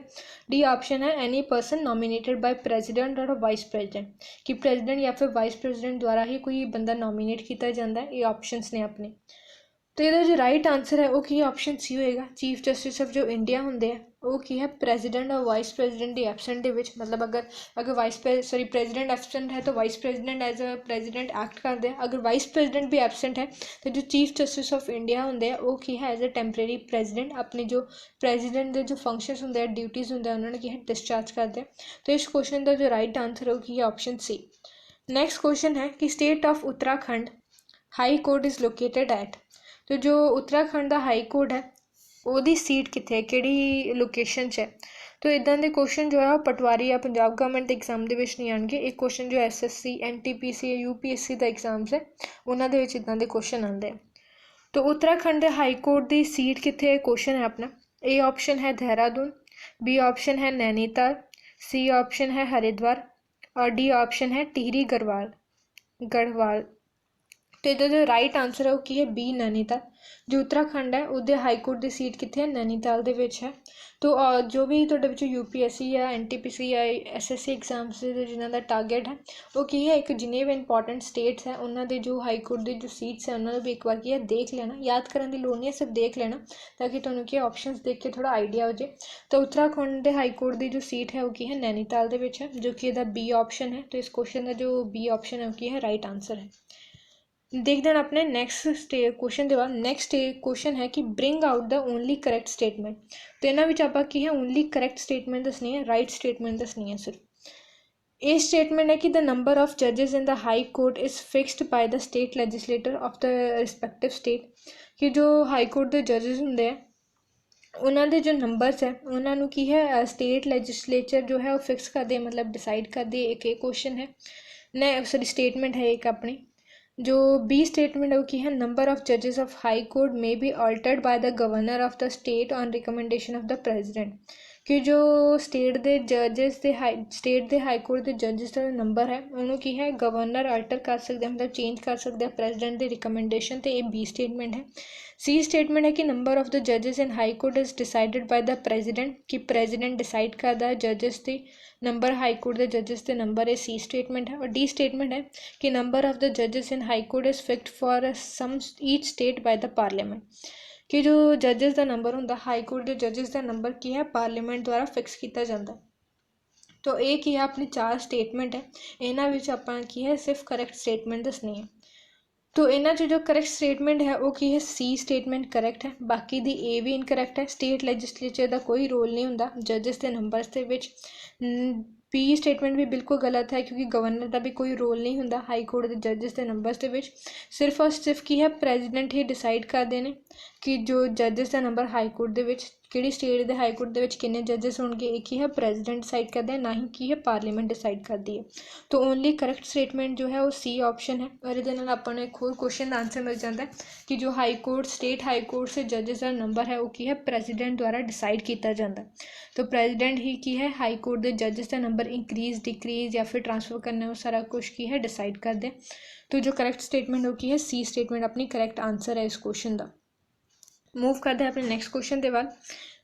D option है any person nominated by president और वाइस प्रेजिडेंट, कि प्रेजिडेंट या फिर वाइस प्रेजिडेंट द्वारा ही कोई बंदा नॉमिनेट किया जाता है। ये ऑप्शंस ने अपने। तो ये जो राइट आंसर है वो की ऑप्शन सी होएगा। चीफ जस्टिस ऑफ जो इंडिया होंगे वो की है प्रेजिडेंट और वाइस प्रेजिडेंट की एबसेंट के मतलब अगर प्रेजिडेंट एबसेंट है तो vice president as a president act करते हैं। अगर वाइस प्रेजिडेंट भी एबसेंट है तो जो चीफ जस्टिस ऑफ इंडिया होंगे वो की है एज अ टैंपरेरी प्रेजिडेंट अपने जो प्रेजिडेंट के जो फंक्शंस होंगे ड्यूटीज़ होंगे उन्होंने की है डिस्चार्ज करते हैं। तो इस क्वेश्चन का जो राइट आंसर है वो की है ऑप्शन सी। नेक्स्ट क्वेश्चन है कि state of Uttarakhand high court is located at. तो जो उत्तराखंड का हाई कोर्ट है वो सीट कितने है, कि लोकेशन है। तो इदा के क्वेश्चन जो है पटवारी या पंजाब गवर्नमेंट एग्जाम के नहीं आएंगे। एक क्वेश्चन जो SSC NTPC UPSC का एग्जाम्स है उन्होंने इदा के क्वेश्चन आते हैं। तो उत्तराखंड के हाई कोर्ट की सीट कितने क्वेश्चन है अपना। ए ऑप्शन है देहरादून, बी ऑप्शन है नैनीताल, सी ऑप्शन है हरिद्वार और डी ऑप्शन है टिहरी गढ़वाल। तो इधर जो राइट आंसर है वो की है बी नैनीताल। जो उत्तराखंड है उसके हाई कोर्ट की सीट कितने है नैनीताल के विच है। तो जो भी तुहाडे UPSC या NTPC या SSC एग्जाम्स जिन्हों का टारगेट है वो की है एक जिन्हें भी इंपॉर्टेंट स्टेट्स है उन्होंने जो हाई कोर्ट की जो सीट्स है उन्होंने भी एक बार की है देख लेना, याद करने की लोड़ नहीं है, सिर्फ देख लेना ताकि तुहानूं की ऑप्शंस देख के थोड़ा आइडिया हो जाए। तो उत्तराखंड के हाई कोर्ट की जो सीट है वो की है नैनीताल के विच है, जो कि बी ऑप्शन है। तो इस क्वेश्चन का जो बी ऑप्शन है वो की है राइट आंसर है। देखते हैं अपने नेक्स्ट क्वेश्चन के बाद नेक्स्ट क्वेश्चन है कि bring out the only correct statement. तो इन्होंने विच आपां की है ओनली करैक्ट स्टेटमेंट दसनी है, राइट स्टेटमेंट दसनी है सिर्फ। ये स्टेटमेंट है कि द नंबर ऑफ जजेस in the high court is fixed by the state legislator of the respective state. कि जो हाई कोर्ट के जजेस होंगे है उन्हों के जो नंबरस है उन्होंने की है स्टेट लेजिस्लेचर जो है वो फिक्स कर दे, मतलब डिसाइड कर दे। एक क्वेश्चन है ने सॉरी स्टेटमेंट है एक अपनी। जो बी स्टेटमेंट है वो की है नंबर ऑफ जजेस of high court may be altered by the governor of the state on recommendation of the president. कि जो स्टेट के जजेस के स्टेट के हाई कोर्ट के जजेस का नंबर है उन्होंने की है गवर्नर अल्टर कर सकते हैं, मतलब चेंज कर सकते हैं प्रेजिडेंट की रिकमेंडेशन। तो ये बी स्टेटमेंट है। सी स्टेटमेंट है कि नंबर ऑफ द जजेस in high court is decided by the president. कि प्रेजिडेंट डिसाइड करता है जजेस के नंबर, हाई कोर्ट के जजेस के नंबर। ये सी स्टेटमेंट है। और डी स्टेटमेंट है कि नंबर ऑफ द जजेस in high court is fixed for some each state by the parliament. कि जो जजेस का नंबर होंगे हाई कोर्ट के जजेस का नंबर की है पार्लीमेंट द्वारा फिक्स किया जाता है। तो ये की है अपनी 4 स्टेटमेंट है, इन्होंने आप की है सिर्फ करैक्ट स्टेटमेंट दसनी है। तो इन्हों जो करैक्ट स्टेटमेंट है वो की है सी स्टेटमेंट करैक्ट है, बाकी दी ए भी इनकरैक्ट है। स्टेट लेजिस्लेचर का कोई रोल नहीं होंदा जजेस के नंबर्स के विच। बी स्टेटमेंट भी बिल्कुल गलत है क्योंकि गवर्नर का भी कोई रोल नहीं होंदा हाई कोर्ट के जजेस के नंबर्स के विच। सिर्फ और सिर्फ की है प्रेजिडेंट ही डिसाइड करते हैं कि जो जजेस का नंबर हाई कोर्ट के विच कि स्टेट के हाई कोर्ट के किन्ने जजेस होंगे, एक ही है प्रेजिडेंट डिसाइड करते हैं, ना ही की है पार्लीमेंट डिसाइड करती है। तो ओनली करैक्ट स्टेटमेंट जो है वो सी ऑप्शन है। और ये अपन एक होर क्वेश्चन का आंसर मिल जाता है कि जो high court state high court से जजेस का नंबर है वो की है प्रेजिडेंट द्वारा डिसाइड किया जाता है। तो प्रेजिडेंट ही की है हाई कोर्ट के जजेस का नंबर इंक्रीज डिक्रीज या फिर ट्रांसफर करना वो सारा कुछ की है डिसाइड कर दे। तो जो करैक्ट स्टेटमेंट हो की है सी स्टेटमेंट अपनी करैक्ट आंसर है इस क्वेश्चन का। मूव करते हैं अपने नेक्स्ट क्वेश्चन के बाद।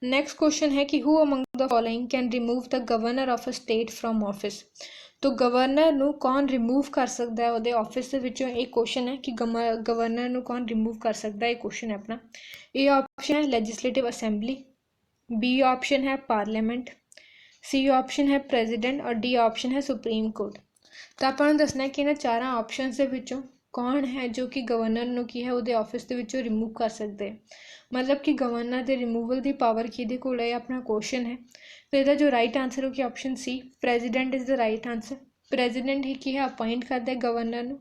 नेक्स्ट क्वेश्चन है कि who among the following can remove the governor of a state from office. तो गवर्नर नू कौन रिमूव कर सकता है वो ऑफिस के विचों। एक क्वेश्चन है कि गवर्नर नू कौन रिमूव कर सकता है, एक क्वेश्चन है अपना। ए ऑप्शन है लेजिस्लेटिव असेंबली, बी ऑप्शन है पार्लियामेंट, सी ऑप्शन है प्रेजिडेंट और डी ऑप्शन है सुप्रीम कोर्ट। तो आपको दसना है कि इन्होंने 4 ऑप्शन के विचों कौन है जो कि गवर्नर नू की है वो ऑफिस के विचों रिमूव कर सकते हैं। मतलब कि गवर्नर के रिमूवल की पावर कि कोल है अपना क्वेश्चन है। तो यदा जो राइट आंसर हो कि option C president is the right answer. President ही की है अपॉइंट करता है गवर्नर नू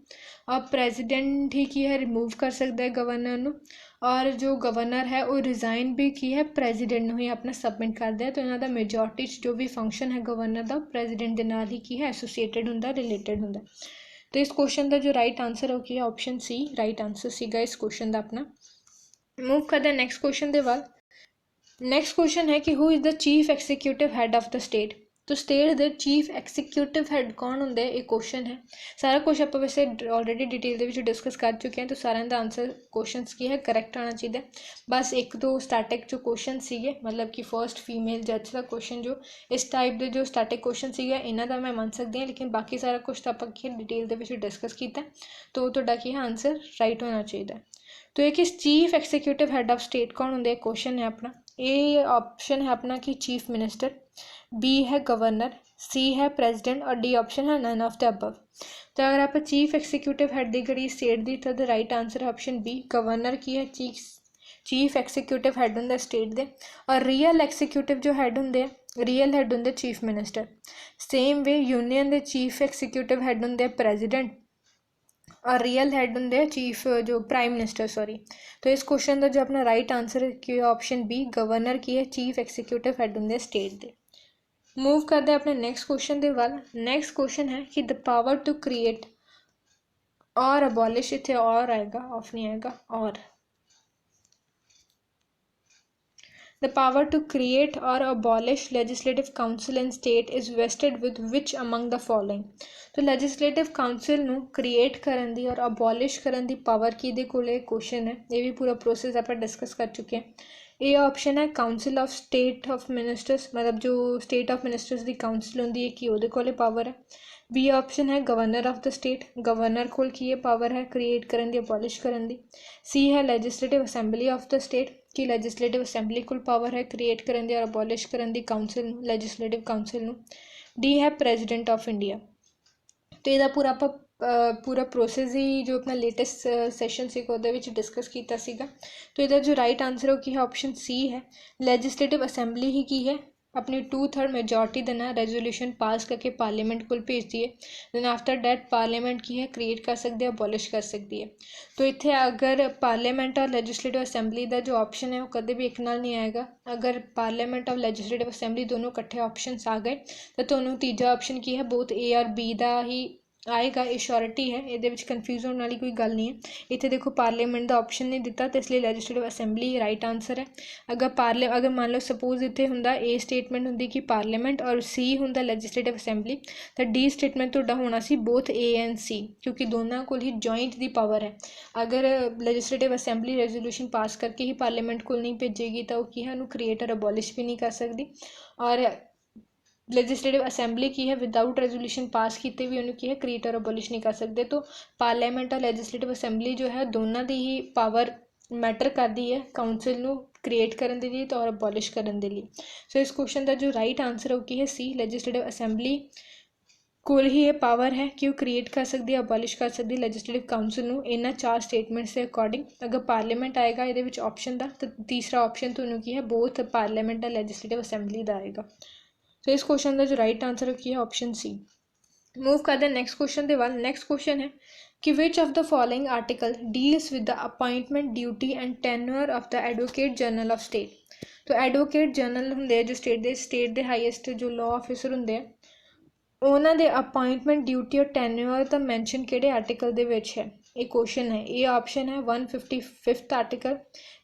और प्रेजिडेंट ही की है रिमूव कर सकता है गवर्नर नू। और जो गवर्नर है वो रिज़ाइन भी की है प्रेजिडेंट नू ही अपना सबमिट कर दिया। तो इन्हों का मेजोरिटी जो भी फंक्शन है गवर्नर का प्रेजिडेंट के नाल ही की है एसोसीएटेड होंदा रिलेटेड होंदा। तो इस क्वेश्चन का जो राइट आंसर हो कि ऑप्शन सी राइट आंसर सीगा इस क्वेश्चन का अपना। मूव करते हैं नेक्स्ट क्वेश्चन के बाद। नेक्स्ट क्वेश्चन है कि who is the chief executive had of the state. तो स्टेट के चीफ एग्जीक्यूटिव हैड कौन होंगे एक क्वेश्चन है। सारा कुछ आप वैसे ऑलरेडी डिटेल डिस्कस कर चुके हैं। तो सारे का आंसर क्वेश्चन की है करैक्ट आना चाहिए। बस एक दो स्टैटिक जो क्वेश्चन सीगे मतलब कि फर्स्ट फीमेल जज का क्वेश्चन जो इस टाइप के जो स्टैटिक क्वेश्चन सीगे इन्हों का मैं मान सकती हाँ, लेकिन बाकी सारा कुछ तो आप डिटेल डिस्कस किया। तो तुहाडा की आंसर राइट होना चाहिए। तो एक chief executive had of state कौन होंगे क्वेश्चन है अपना। ए ऑप्शन है अपना कि चीफ मिनिस्टर, बी है गवर्नर, सी है प्रेजिडेंट और डी ऑप्शन है नन ऑफ द अबव। तो अगर आप चीफ एग्जीक्यूटिव हैड की करिए स्टेट की तो द राइट आंसर है ऑप्शन बी गवर्नर की है चीफ एग्जीक्यूटिव हैड होंगे स्टेट के। और रियल एग्जीक्यूटिव जो हैड होंगे रियल हैड होंगे chief minister. Same way union के चीफ एग्जीक्यूटिव हैड होंगे प्रेजिडेंट और रियल हेड होंगे चीफ जो प्राइम मिनिस्टर सॉरी। तो इस क्वेश्चन का जो अपना राइट आंसर है ऑप्शन बी गवर्नर की है चीफ एग्जीक्यूटिव हेड होंगे स्टेट के। मूव करते हैं अपने नेक्स्ट क्वेश्चन के वाल। नेक्स्ट क्वेश्चन है कि द पावर टू क्रिएट और अबॉलिश, इतने और आएगा ऑफ नहीं आएगा और। The power to create or abolish legislative council in state is vested with which among the following। तो legislative council नू create करन दी और abolish करन दी पावर की दे कोले क्वेश्चन है। ये भी पूरा प्रोसेस आप डिस्कस कर चुके हैं। ए ऑप्शन है council of state of ministers, मतलब जो स्टेट ऑफ मिनिस्टर्स की काउंसिल होंगी है कि वो कोले पावर है। बी ऑप्शन है governor of the state, governor कोल की ये पावर है क्रिएट करन दी अबॉलिश करन दी। सी है legislative assembly of the state कि लेजिस्लेटिव असेंबली को पावर है क्रिएट करन दी और अबॉलिश करन दी काउंसिल लेजिस्लेटिव काउंसिल नू। डी है प्रेजिडेंट ऑफ इंडिया। तो यदा पूरा आप पूरा प्रोसेस ही जो अपना लेटेस्ट सैशन से ਉਹਦੇ ਵਿੱਚ डिस्कस ਕੀਤਾ ਸੀਗਾ। तो ਇਹਦਾ जो राइट आंसर है वो की है ऑप्शन सी है। लैजिस्लेटिव असैम्बली ही की है अपनी 2/3 मेजोरिटी ਦੇ ਨਾਲ ਰੈਜ਼ੋਲੂਸ਼ਨ ਪਾਸ ਕਰਕੇ ਪਾਰਲੀਮੈਂਟ ਕੋਲ ਭੇਜਦੀ ਹੈ। ਦੈਨ ਆਫਟਰ ਡੈਟ ਪਾਰਲੀਮੈਂਟ ਕੀ ਹੈ ਕ੍ਰੀਏਟ ਕਰ ਸਕਦੀ ਹੈ, ਅਬੋਲਿਸ਼ ਕਰ ਸਕਦੀ ਹੈ। तो ਇੱਥੇ ਅਗਰ ਪਾਰਲੀਮੈਂਟ ਔਰ ਲੈਜਿਸਲੇਟਿਵ ਅਸੈਂਬਲੀ ਦਾ ਜੋ ਆਪਸ਼ਨ ਹੈ ਉਹ ਕਦੇ ਵੀ ਇੱਕ ਨਾਲ ਨਹੀਂ ਆਏਗਾ। ਅਗਰ ਪਾਰਲੀਮੈਂਟ ਔਰ ਲੈਜਿਸਲੇਟਿਵ ਅਸੈਂਬਲੀ ਦੋਨੋਂ ਇਕੱਠੇ ਆਪਸ਼ਨਸ ਆ ਗਏ ਤਾਂ ਤੁਹਾਨੂੰ ਤੀਜਾ ਆਪਸ਼ਨ ਕੀ ਹੈ ਬੋਥ ਏ ਔਰ ਬੀ ਦਾ ਹੀ आएगा। ये श्योरिटी है, ये कन्फ्यूज होने वाली कोई गल नहीं है। इतने देखो पार्लीमेंट का ऑप्शन नहीं दिता तो इसलिए लैजिस्लेटिव असैम्बली राइट आंसर है। अगर मान लो सपोज इतने होंदा ए स्टेटमेंट होंदी कि पार्लीमेंट और सी होंदा लैजिस्लेटिव असैम्बली तो डी स्टेटमेंट तुहाडा होना सी बोथ ए एंड सी, क्योंकि दोनों को ही जॉइंट दी पावर है। अगर लैजिस्लेटिव असैम्बली रेजोल्यूशन पास करके ही पार्लीमेंट को नहीं भेजेगी तो की है क्रिएट और अबॉलिश भी नहीं कर सकती। और लैजिस्लेटिव असैम्बली की है विदाउट रेजोल्यूशन पास किए भी उन्होंने की है क्रिएट और अबॉलिश नहीं कर सकते। तो पार्लीमेंट और लैजिस्लेटिव असैम्बली जो है दोनों की ही पावर मैटर करती है काउंसिल ਨੂੰ क्रिएट करने के लिए तो और अबॉलिश करने के लिए। सो इस क्वेश्चन का जो राइट आंसर है वो की है सी। लैजिस्लेटिव असैम्बली कोल ही ये पावर है कि वो क्रिएट कर सकती है, अबॉलिश कर सकती है लैजिस्लेटिव काउंसिल ਨੂੰ इन्हां 4 स्टेटमेंट्स के अकॉर्डिंग। अगर पार्लीमेंट आएगा ये ऑप्शन का तो तीसरा ऑप्शन तो की है बोथ पार्लीमेंट और लैजिस्लेटिव असैम्बली का आएगा। तो इस क्वेश्चन का जो राइट आंसर है ऑप्शन सी। मूव करते हैं नेक्स्ट क्वेश्चन के बाद। नेक्स्ट क्वेश्चन है कि which of the following article deals with the appointment duty and tenure of the advocate general of state. तो एडवोकेट जनरल होंगे जो स्टेट के हाईएस्ट जो लॉ ऑफिसर होंगे उन्होंने दे अपॉइंटमेंट ड्यूटी और टेन्योर का मैंशन किहड़े आर्टिकल दे विच है। ये क्वेश्चन है। ए ऑप्शन है 155 आर्टिकल,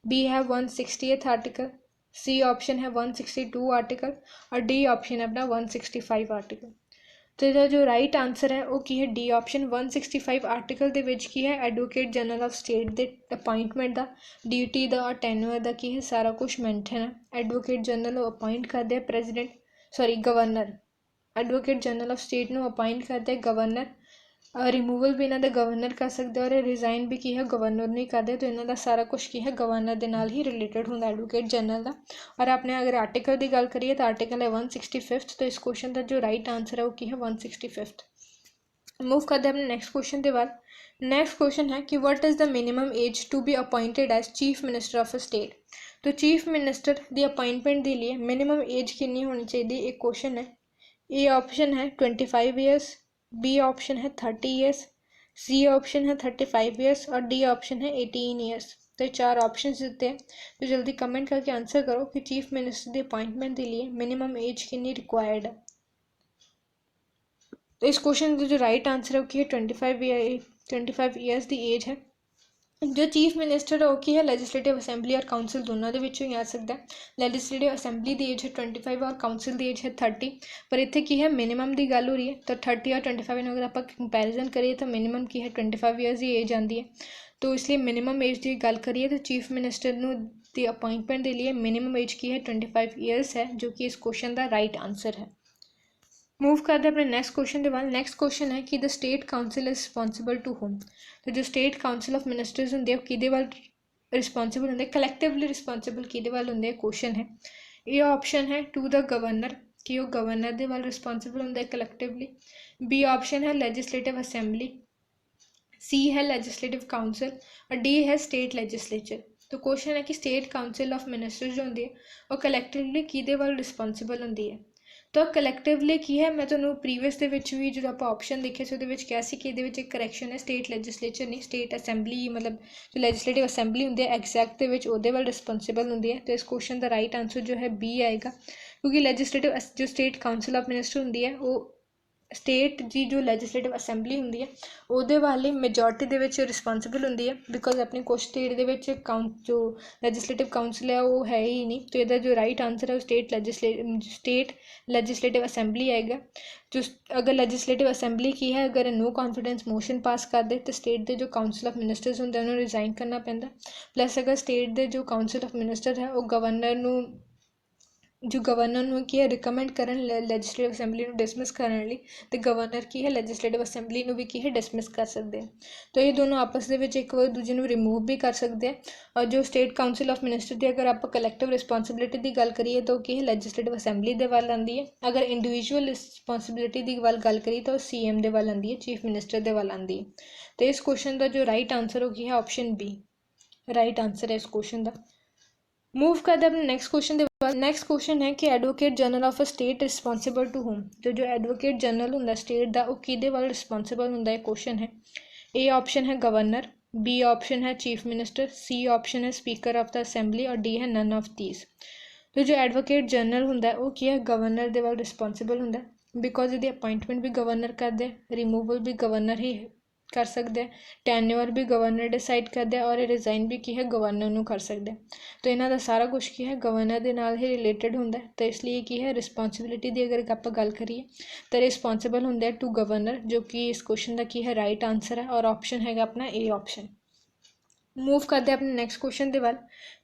बी है 160th आर्टिकल, सी ऑप्शन है 162 आर्टिकल और डी ऑप्शन है अपना 165 आर्टिकल। तो इसका जो राइट आंसर है वो की है डी ऑप्शन 165 आर्टिकल के विच की है एडवोकेट जनरल ऑफ स्टेट के अपॉइंटमेंट का ड्यूटी का और टेन्योर का की है सारा कुछ मैंशन है। एडवोकेट जनरल अपॉइंट करते हैं president governor, advocate general of state में अपॉइंट करते हैं गवर्नर। रिमूवल भी इन्हों गवर्नर कर सकते और रिजाइन भी की है गवर्नर नहीं करते। तो इन्हों सारा कुछ की है गवर्नर के नाल ही रिलेटेड होंगे एडवोकेट जनरल का। और अपने अगर आर्टिकल की गल करिए तो आर्टिकल है 165। तो इस क्वेश्चन का जो राइट आंसर है वो की है 165। मूव करते हैं अपने नेक्स्ट क्वेश्चन के बाद। नेक्स्ट क्वेश्चन है कि what is the minimum age to be appointed as chief minister of a state. तो चीफ मिनिस्टर की अपॉइंटमेंट के लिए मिनिमम एज कितनी होनी चाहिए, एक क्वेश्चन है। ए ऑप्शन है 25 ईयर्स, बी ऑप्शन है 30 ईयर्स, सी ऑप्शन है 35 ईयर्स और डी ऑप्शन है 18 ईयर्स। तो 4 ऑप्शन देते हैं। तो जल्दी कमेंट करके आंसर करो कि चीफ मिनिस्टर की अपॉइंटमेंट के लिए मिनिमम एज कितनी रिक्वायर्ड है। तो इस क्वेश्चन का जो राइट आंसर है वो है 25 ईयर्स की एज है। जो चीफ मिनिस्टर है वो की है लैजिस्लेटिव असैम्बली और काउंसिल दोनों के विचों ही आ सकता है। लैजिस्लेटिव असैम्बली की एज है 25 और काउंसिल की एज है 30। पर इतने की है मिनिमम की गल हो रही है तो 30 और 25 अगर आप कंपैरिजन करिए तो मिनिमम की है 25 ईयर्स की एज आती है। तो इसलिए मिनिमम एज की गल करिए तो चीफ मिनिस्टर की अपॉइंटमेंट के लिए मिनिमम एज की है 25 ईयर्स है, जो कि इस क्वेश्चन का राइट आंसर है। मूव करते हैं अपने नेक्स्ट क्वेश्चन के बाद। नेक्स्ट क्वेश्चन है कि the state council is responsible to whom. तो जो स्टेट काउंसिल ऑफ मिनिस्टर्स होंगे किहदे वाल रिस्पॉन्सिबल होंगे, कलैक्टिवली रिस्पॉन्सिबल किहदे वाल होंगे, क्वेश्चन है। ए ऑप्शन है टू द गवर्नर कि वो गवर्नर के वाल रिस्पॉन्सिबल होंगे कलैक्टिवली। बी ऑप्शन है लैजिस्लेटिव असैम्बली, सी है लैजिस्लेटिव काउंसिल और डी है स्टेट लैजिस्लेचर। तो क्वेश्चन है कि स्टेट काउंसिल ऑफ मिनिस्टर्स जो होंगे वो कलैक्टिवली किहदे वाल रिस्पॉन्सिबल होंगी है। तो कलैक्टिवली की है मैं तुम्हें प्रीवियस भी जो आप ऑप्शन देखे से क्या सी कि एक करैक्शन है स्टेट लैजिस्लेचर नहीं स्टेट असैम्बली, मतलब जो लैजिस्लेटिव असैम्बली होंगी एग्जैक्ट वो वाल रिस्पॉन्सिबल होंगी है। तो इस क्वेश्चन का राइट आंसर जो है बी आएगा, क्योंकि लैजिस्लेटिव जो स्टेट काउंसिल ऑफ मिनिस्टर होंगी है वो स्टेट की जो लैजिस्लेटिव असैम्बली होंगी है वो वाले मेजोरिटी के रिस्पॉन्सिबल होंगी है। बिकॉज अपनी कुछ स्टेट के जो लैजिस्लेटिव काउंसिल है वो है ही नहीं। तो यदा जो राइट आंसर है वो स्टेट लैजिस्लेटिव असैम्बली आएगा। जो अगर लैजिस्लेटिव असैम्बली की है अगर नो कॉन्फिडेंस मोशन पास कर दे तो स्टेट के जो काउंसिल ऑफ मिनिस्टर्स होंगे उन्होंने रिजाइन करना पैंदा। प्लस अगर स्टेट के जो काउंसिल ऑफ मिनिस्टर है वो गवर्नर जो गवर्नर ਨੂੰ ਕੀ ਹੈ ਰਿਕਮੈਂਡ ਕਰਨ ਲੈਜਿਸਲੇਟਿਵ ਅਸੈਂਬਲੀ ਨੂੰ ਡਿਸਮਿਸ ਕਰਨ ਲਈ ਤੇ ਗਵਰਨਰ ਕੀ ਹੈ ਲੈਜਿਸਲੇਟਿਵ ਅਸੈਂਬਲੀ ਨੂੰ ਵੀ ਕੀ ਹੈ ਡਿਸਮਿਸ ਕਰ ਸਕਦੇ ਆ। ਤਾਂ ਇਹ ਦੋਨੋਂ ਆਪਸ ਦੇ ਵਿੱਚ ਇੱਕ ਦੂਜੇ ਨੂੰ ਰਿਮੂਵ ਵੀ ਕਰ ਸਕਦੇ ਆ। ਔਰ ਜੋ ਸਟੇਟ ਕਾਊਂਸਿਲ ਆਫ ਮਿਨਿਸਟਰ ਦੀ ਅਗਰ ਆਪਾਂ ਕਲੈਕਟਿਵ ਰਿਸਪੌਂਸਿਬਿਲਿਟੀ ਦੀ ਗੱਲ ਕਰੀਏ ਤਾਂ ਉਹ ਕੀ ਹੈ ਲੈਜਿਸਲੇਟਿਵ ਅਸੈਂਬਲੀ ਦੇ ਵੱਲ ਆਉਂਦੀ ਹੈ। ਅਗਰ ਇੰਡੀਵਿਜੂਅਲ ਰਿਸਪੌਂਸਿਬਿਲਿਟੀ ਦੀ ਗੱਲ ਕਰੀਏ ਤਾਂ ਉਹ ਸੀਐਮ ਦੇ ਵੱਲ ਆਉਂਦੀ ਹੈ, ਚੀਫ ਮਿਨਿਸਟਰ ਦੇ ਵੱਲ ਆਉਂਦੀ ਹੈ। ਤੇ ਇਸ ਕੁਐਸਚਨ ਦਾ ਜੋ ਰਾਈਟ ਆਂਸਰ ਉਹ ਕੀ ਹੈ ਆਪਸ਼ਨ ਬੀ ਰਾਈਟ ਆਂਸਰ ਹੈ ਇਸ ਕੁਐਸਚਨ ਦਾ। मूव करते अपने नेक्स्ट क्वेश्चन के बाद। नेक्स्ट क्वेश्चन है कि advocate general of a state responsible to whom. तो जो एडवोकेट जनरल होंगे स्टेट का वो किहदे वाल रिस्पॉन्सिबल होंगे क्वेश्चन है। ए ऑप्शन है गवर्नर, बी ऑप्शन है चीफ मिनिस्टर, सी ऑप्शन है स्पीकर ऑफ द असैम्बली और डी है नन ऑफ दीज। तो जो एडवोकेट जनरल होंगे वो की है गवर्नर के वाल रिस्पॉन्सिबल होंगे बिकॉज ये अपॉइंटमेंट भी गवर्नर करते, रिमूवल भी गवर्नर ही कर सकते, टैन्योर भी गवर्नर डिसाइड करते और रिजाइन भी की है गवर्नर नूं कर सकते। तो इन्हां दा सारा कुछ की है गवर्नर दे नाल ही रिलेटेड होंदा है। तो इसलिए की है रिस्पॉन्सिबिलिटी की अगर आप गल करिए तो रिस्पॉन्सिबल होंगे टू गवर्नर, जो कि इस क्वेश्चन का की है राइट आंसर है और ऑप्शन है अपना ए ऑप्शन। मूव करते हैं अपने नेक्स्ट क्वेश्चन के वाल।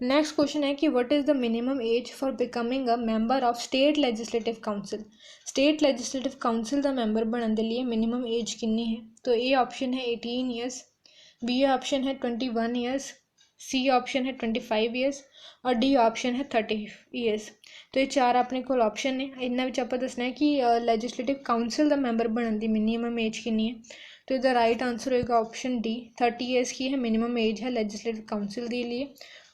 नेक्स्ट क्वेश्चन है कि what is the minimum as for becoming a member of state legislative council. State legislative council का मैंबर बनने के लिए मिनिमम एज कितनी है। तो ए ऑप्शन है 18 ईयर्स, बी ऑप्शन है 21 ईयर्स, सी ऑप्शन है 25 ईयर्स और डी ऑप्शन है 30 ईयर्स। तो ये चार अपने को ऑप्शन ने इन्होंने आप दसना है कि लेजिस्लेटिव काउंसिल का मैंबर बनने की मिनिमम एज कितनी है। तो इसका राइट आंसर होगा ऑप्शन डी 30 ईयर्स की है मिनिमम एज है लेजिस्लेटिव काउंसिल के लिए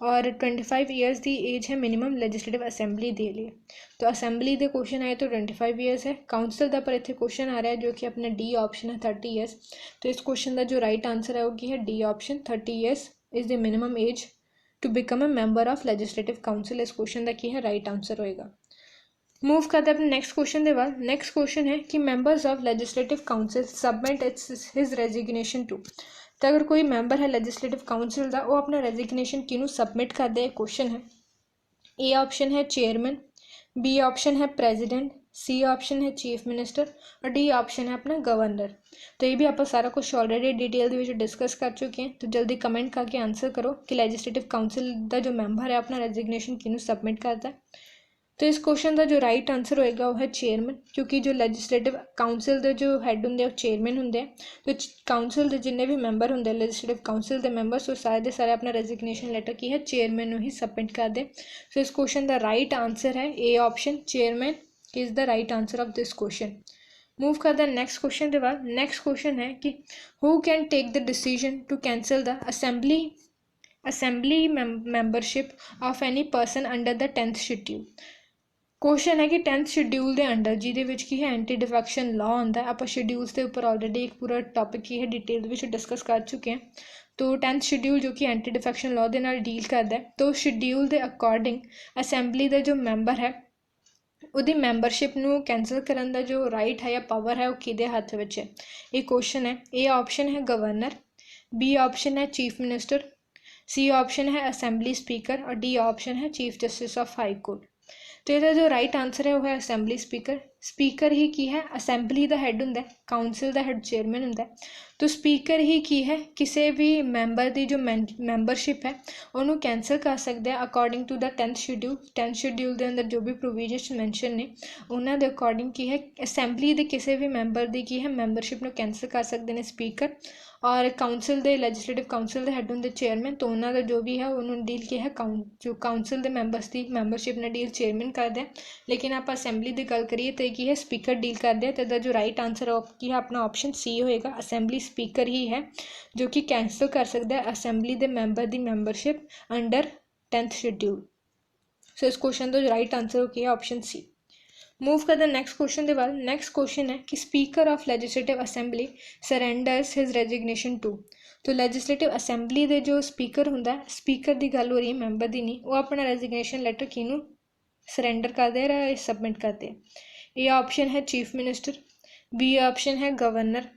और 25 ईयर्स की एज है मिनिमम लेजिस्लेटिव असैम्बली के लिए। तो असैम्बली के क्वेश्चन आए तो 25 ईयर्स है, काउंसिल का पर इतने क्वेश्चन आ रहा है जो कि अपना डी ऑप्शन है 30 ईयर्स। तो इस क्वेश्चन का जो राइट आंसर है वो की है D option 30 years is the minimum age to become a member of legislative council. इस क्वेश्चन का की है राइट आंसर होएगा। मूव करते हैं अपने नेक्स्ट क्वेश्चन के बाद। नेक्स्ट क्वेश्चन है कि members of legislative council submit its his resignation to. तो अगर कोई मैंबर है लेजिस्लेटिव काउंसिल का वो अपना रेजिग्नेशन किनू सबमिट करते हैं क्वेश्चन है। ए ऑप्शन है चेयरमैन, बी ऑप्शन है प्रेजिडेंट, सी ऑप्शन है चीफ मिनिस्टर और डी ऑप्शन है अपना गवर्नर। तो ये भी आप सारा कुछ ऑलरेडी डिटेल डिस्कस कर चुके हैं। तो जल्दी कमेंट करके आंसर करो कि लेजिस्लेटिव काउंसिल का जो मैंबर है अपना रेजिग्नेशन किनू सबमिट करता है। तो इस क्वेश्चन का जो राइट आंसर होएगा वो है चेयरमैन, क्योंकि जो लेजिस्लेटिव काउंसिल के जो हैड होंगे चेयरमैन होंगे। तो काउंसिल के जिन्ने भी मैंबर होंगे लेजिस्लेटिव काउंसिल के मैंबर्स वो सारे के सारे अपना रेजिग्नेशन लैटर की है चेयरमैन ही सबमिट कर दे। सो इस क्वेश्चन का राइट आंसर है A option chairman is the right answer of this question. Move करते हैं नेक्स्ट क्वेश्चन के बाद। नेक्स्ट क्वेश्चन है कि who can take the decision to cancel the assembly membership of any person under the 10th schedule. Question है कि 10th schedule के under जिहदे की है एंटी डिफेक्शन लॉ आंदा है। आप शेड्यूल्स के उपर ऑलरेडी एक पूरा टॉपिक की है डिटेल में डिस्कस कर चुके हैं। तो 10th शेड्यूल जो कि एंटी डिफेक्शन लॉ के नाल डील करता है। तो शेड्यूल के अकॉर्डिंग असैम्बली का जो मैंबर है उसकी मैंबरशिप नू कैंसल करने का जो राइट है या पावर है वो किहदे हत्थ विच है। ये क्वेश्चन है। ए ऑप्शन है गवर्नर, बी ऑप्शन है चीफ मिनिस्टर, सी ऑप्शन है असैम्बली स्पीकर और डी ऑप्शन है chief justice of high court. तो यदा जो राइट आंसर है वो है असैम्बली स्पीकर। स्पीकर ही की है असैम्बली का हैड होंगे, काउंसिल का हैड चेयरमैन होंगे। तो स्पीकर ही की है किसी भी मैंबर की जो मैंबरशिप है उन्होंने कैंसल कर सकते हैं according to the 10th schedule. 10th schedule के अंदर जो भी प्रोविजन मैंशन ने उन्होंने अकॉर्डिंग की है असैम्बली के किसी भी मैंबर की की है मैंबरशिप में कैंसल कर सकते हैं स्पीकर। और काउंसिल के लेजिस्लेटिव काउंसिल के हैड होंगे चेयरमैन। तो उन्होंने जो भी है उन्होंने डील किया है जो काउंसिल के मैंबर्स की मैंबरशिप ने डील चेयरमैन करते हैं। लेकिन आप असैम्बली की गल करिए तो की है स्पीकर डील करते हैं। तो जो राइट आंसर की है अपना ऑप्शन सी होएगा असैम्बली स्पीकर ही है जो कि कैंसल कर सकता है असैम्बली के मैंबर की मैंबरशिप अंडर 10th शेड्यूल। सो इस क्वेश्चन का जो राइट आंसर हो गया ऑप्शन सी। मूव करते नेक्स्ट क्वेश्चन के बाद। नेक्स्ट क्वेश्चन है कि speaker of legislative assembly surrenders his resignation to. तो लेजिस्लेटिव असैम्बली के जो स्पीकर होंगे स्पीकर की गल हो रही है मैंबर की नहीं, वो अपना रेजिग्नेशन लैटर किनू सरेंडर करते हैं सबमिट करते हैं। ए ऑप्शन है चीफ मिनिस्टर, बी ऑप्शन है गवर्नर,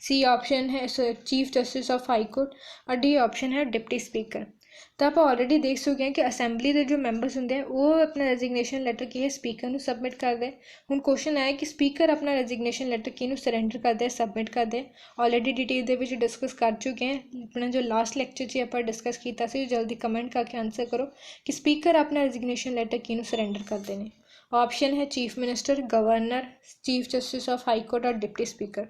सी ऑप्शन है chief justice of high court और डी ऑप्शन है डिप्टी स्पीकर। तो आप ऑलरेडी देख चुके हैं कि असैंबली के जो मैंबर्स होंगे वो अपना रेजिग्नेशन लैटर की है स्पीकर को सबमिट कर दे। हुण क्वेश्चन आया कि स्पीकर अपना रेजिग्नेशन लैटर किनू सरेंडर कर दे सबमिट कर दे। ऑलरेडी डिटेल दे विच डिस्कस कर चुके हैं अपना जो लास्ट लैक्चर च आप डिस्कस किया सी। जल्दी कमेंट करके आंसर करो कि स्पीकर अपना रेजिग्नेशन लैटर किनू सरेंडर करते हैं। ऑप्शन है chief minister, governor, chief justice of high court और डिप्टी स्पीकर।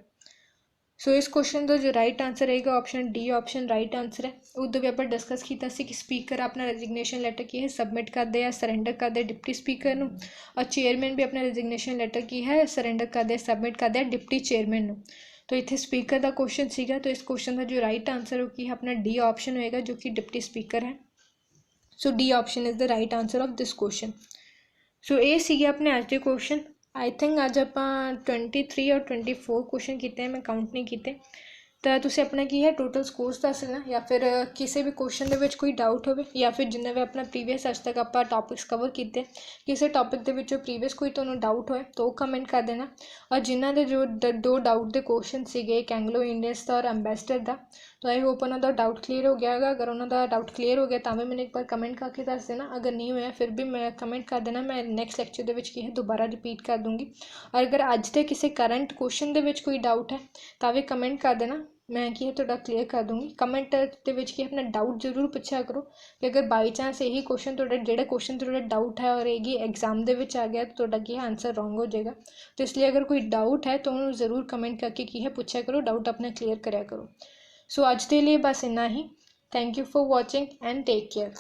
सो इस क्वेश्चन का जो राइट आंसर रहेगा option D option right answer है। उदों भी आप डिस्कस किया कि स्पीकर अपना रेजिग्नेशन लैटर की है सबमिट कर दे या सरेंडर कर दे डिप्टी स्पीकर नूं, और चेयरमैन भी अपना रेजिग्नेशन लैटर की है सरेंडर कर दे सबमिट कर दे डिप्टी चेयरमैन नूं। तो इत्थे स्पीकर का क्वेश्चन सीगा, तो इस क्वेश्चन का जो राइट आंसर है अपना डी ऑप्शन होएगा जो कि डिप्टी स्पीकर है। So D option is the right answer of this question. सो ये सीगे अपने अज के क्वेश्चन। आई थिंक अज आप 23 और 24 क्वेश्चन किए हैं, मैं काउंट नहीं किए। तो तुसीं अपना की है टोटल स्कोर्स दस देना, या फिर किसी भी क्वेश्चन के कोई डाउट हो, या फिर जिन्हें भी अपना प्रीवियस अज तक आप टॉपिक्स कवर किए किसी टॉपिक के प्रीवियस कोई तो डाउट होए तो कमेंट कर देना। और जिन्हों के जो दो डाउट के क्वेश्चन से एक एंग्लो इंडियंस का और एंबेसडर का, तो आई होप उन्होंने डाउट क्लीयर हो गया होगा। अगर उन्होंने डाउट क्लीयर हो गया तो भी मैंने एक बार कमेंट करके दस देना, अगर नहीं होया फिर भी मैं कमेंट कर देना, मैं नैक्सट लैक्चर के है दोबारा रिपीट कर दूँगी। और अगर अज के किसी करंट क्वेश्चन के कोई डाउट है तो भी कमेंट कर देना, मैं की है थोड़ा क्लीयर कर दूँगी। कमेंट के अपना डाउट जरूर पूछा करो कि अगर बाई चांस यही क्वेश्चन जो क्वेश्चन थोड़ा डाउट है और यही एग्जाम के आ गया तो की आंसर रॉन्ग हो जाएगा। तो इसलिए अगर कोई डाउट है तो उन्होंने ज़रूर कमेंट करके की है पूछा करो, डाउट अपना क्लीयर कराया करो। सो आज के लिए बस इन्ना ही। Thank you for watching and take care.